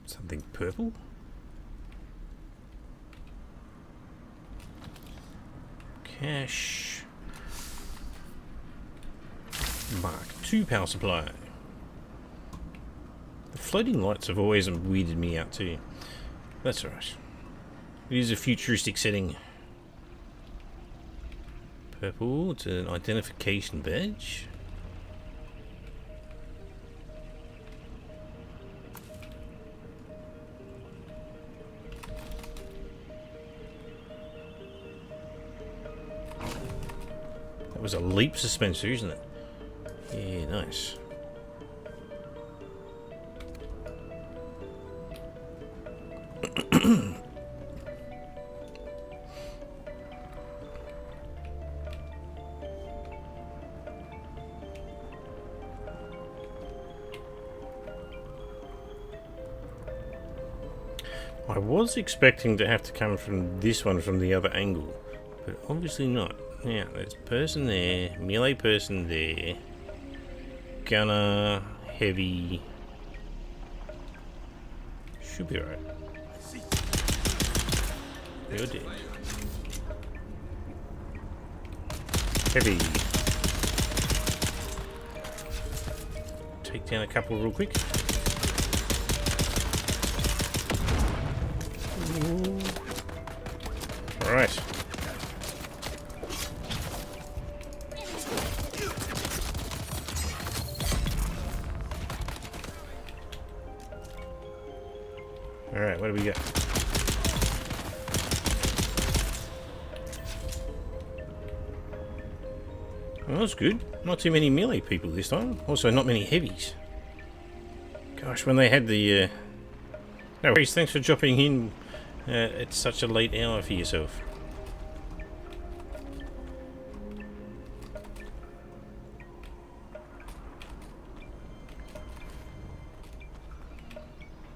Something purple? Cash. Mark II power supply. The floating lights have always weirded me out too. That's alright. It is a futuristic setting. Purple, it's an identification badge. That was a leap dispenser, isn't it? Yeah, nice. I was expecting to have to come from this one from the other angle, but obviously not. Yeah, there's a person there, melee person there, gunner, heavy. Should be right. You're dead. Heavy. Take down a couple real quick. Alright. Alright, what do we got? Well, that's good. Not too many melee people this time. Also, not many heavies. Gosh, when they had the... No worries, thanks for dropping in at such a late hour for yourself.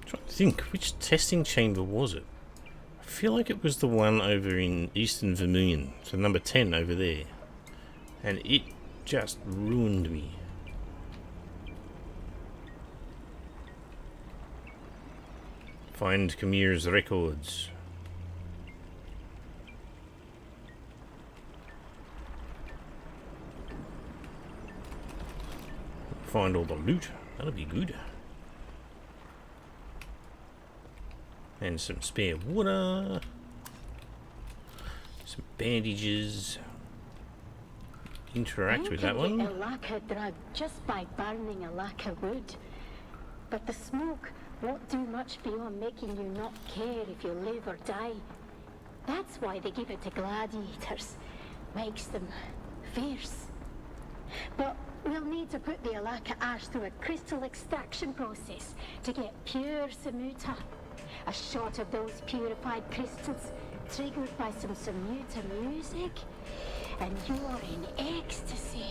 Trying to think, which testing chamber was it? I feel like it was the one over in Eastern Vermilion, so number 10 over there. And it just ruined me. Find Khmer's records. Find all the loot. That'll be good. And some spare water. Some bandages. Interact with that one. You can get a lacquer drug just by burning a lacquer wood. But the smoke won't do much beyond making you not care if you live or die. That's why they give it to gladiators. Makes them fierce. But we'll need to put the Alaka ash through a crystal extraction process to get pure Samuta. A shot of those purified crystals triggered by some Samuta music, and you're in ecstasy.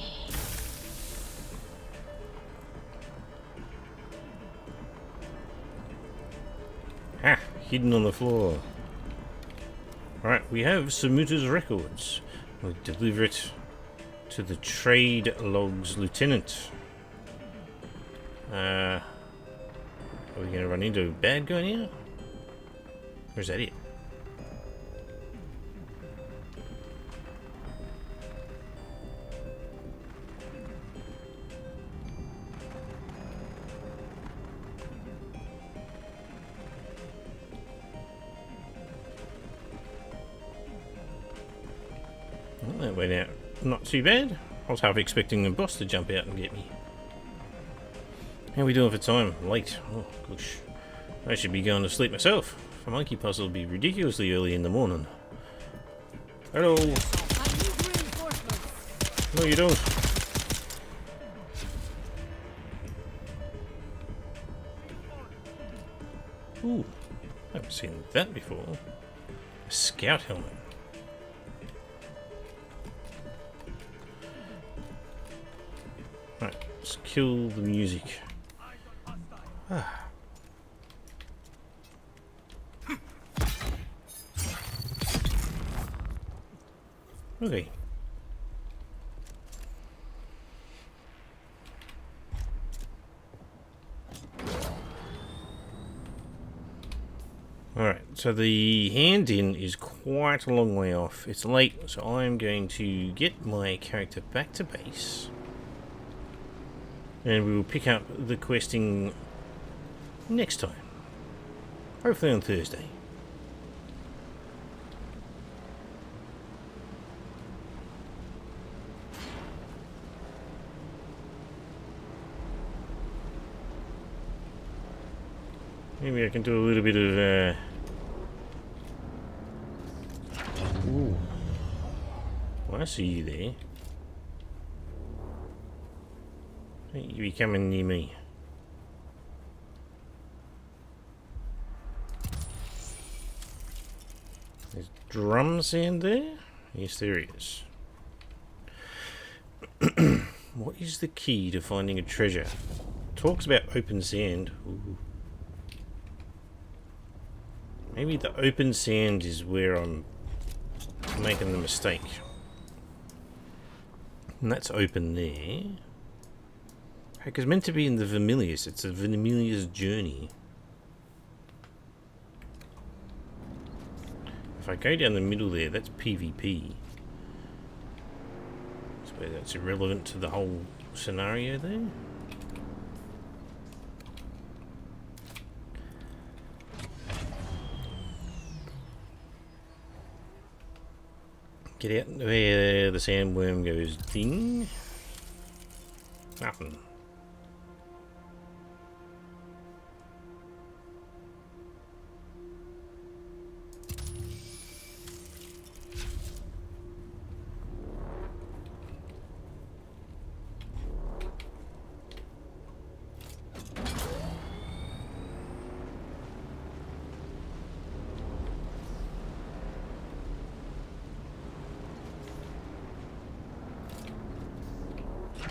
Ha! Hidden on the floor. Right, we have Samuta's records. We'll deliver it to the trade logs lieutenant. Are we going to run into a bad guy now? Or is that it? Well, that went out not too bad. I was half expecting the boss to jump out and get me. How are we doing for time? Late. Oh, gosh. I should be going to sleep myself. A monkey puzzle would be ridiculously early in the morning. Hello. I need reinforcements. No, you don't. Ooh, I haven't seen that before. A scout helmet. Right, let's kill the music. Ah. Okay. Alright, so the hand-in is quite a long way off. It's late, so I'm going to get my character back to base. And we will pick up the questing next time. Hopefully on Thursday. Maybe I can do a little bit of ooh. Well, I see you there. You be coming near me. There's drum sand there? Yes, there is. What is the key to finding a treasure? Talks about open sand. Ooh. Maybe the open sand is where I'm making the mistake. And that's open there. Because meant to be in the Vermilius. It's a Vermilius journey. If I go down the middle there, that's PvP. I suppose that's irrelevant to the whole scenario there. Get out where the sandworm goes ding. Nothing.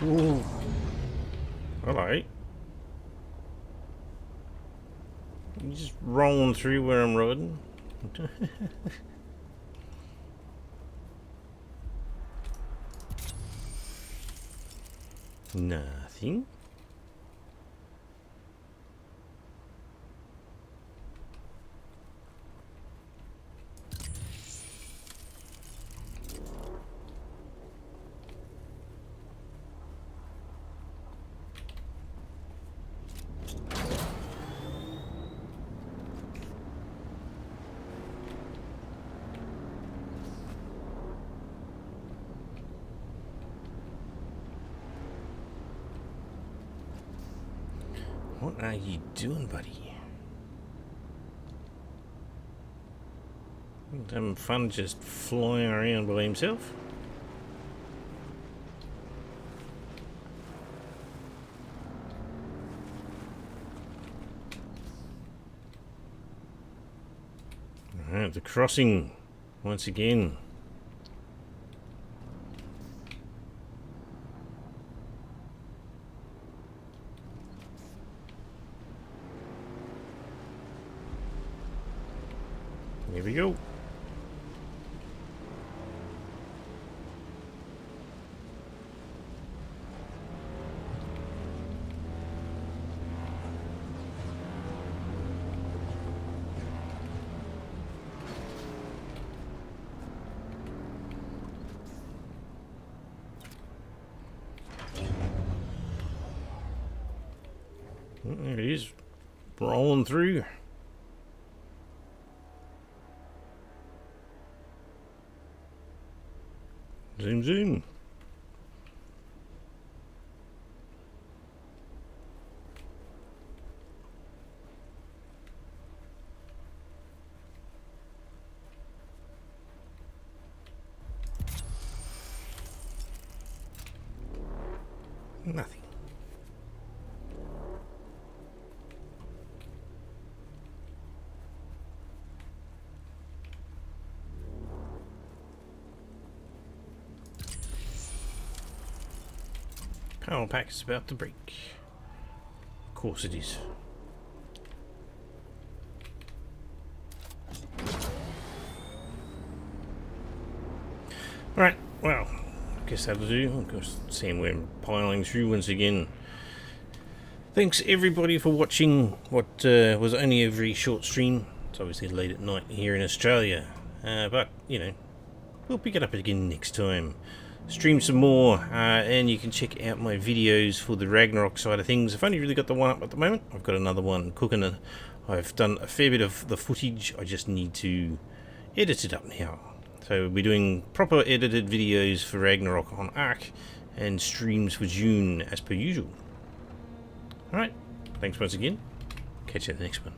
Ooh. Alright. You just rolling through where I'm riding. Nothing. What are you doing, buddy? Having fun just flying around by himself? Alright, the crossing once again. Here we go. There it is, rolling through. Zoom, zoom. Nothing. Power pack is about to break. Of course it is. Alright, well, I guess that'll do. Of course, sandworm piling through once again. Thanks everybody for watching what was only a very short stream. It's obviously late at night here in Australia. But, you know, we'll pick it up again next time. Stream some more, and you can check out my videos for the Ragnarok side of things. I've only really got the one up at the moment. I've got another one cooking. I've done a fair bit of the footage. I just need to edit it up now. So we'll be doing proper edited videos for Ragnarok on Ark, and streams for Dune as per usual. Alright, thanks once again. Catch you at the next one.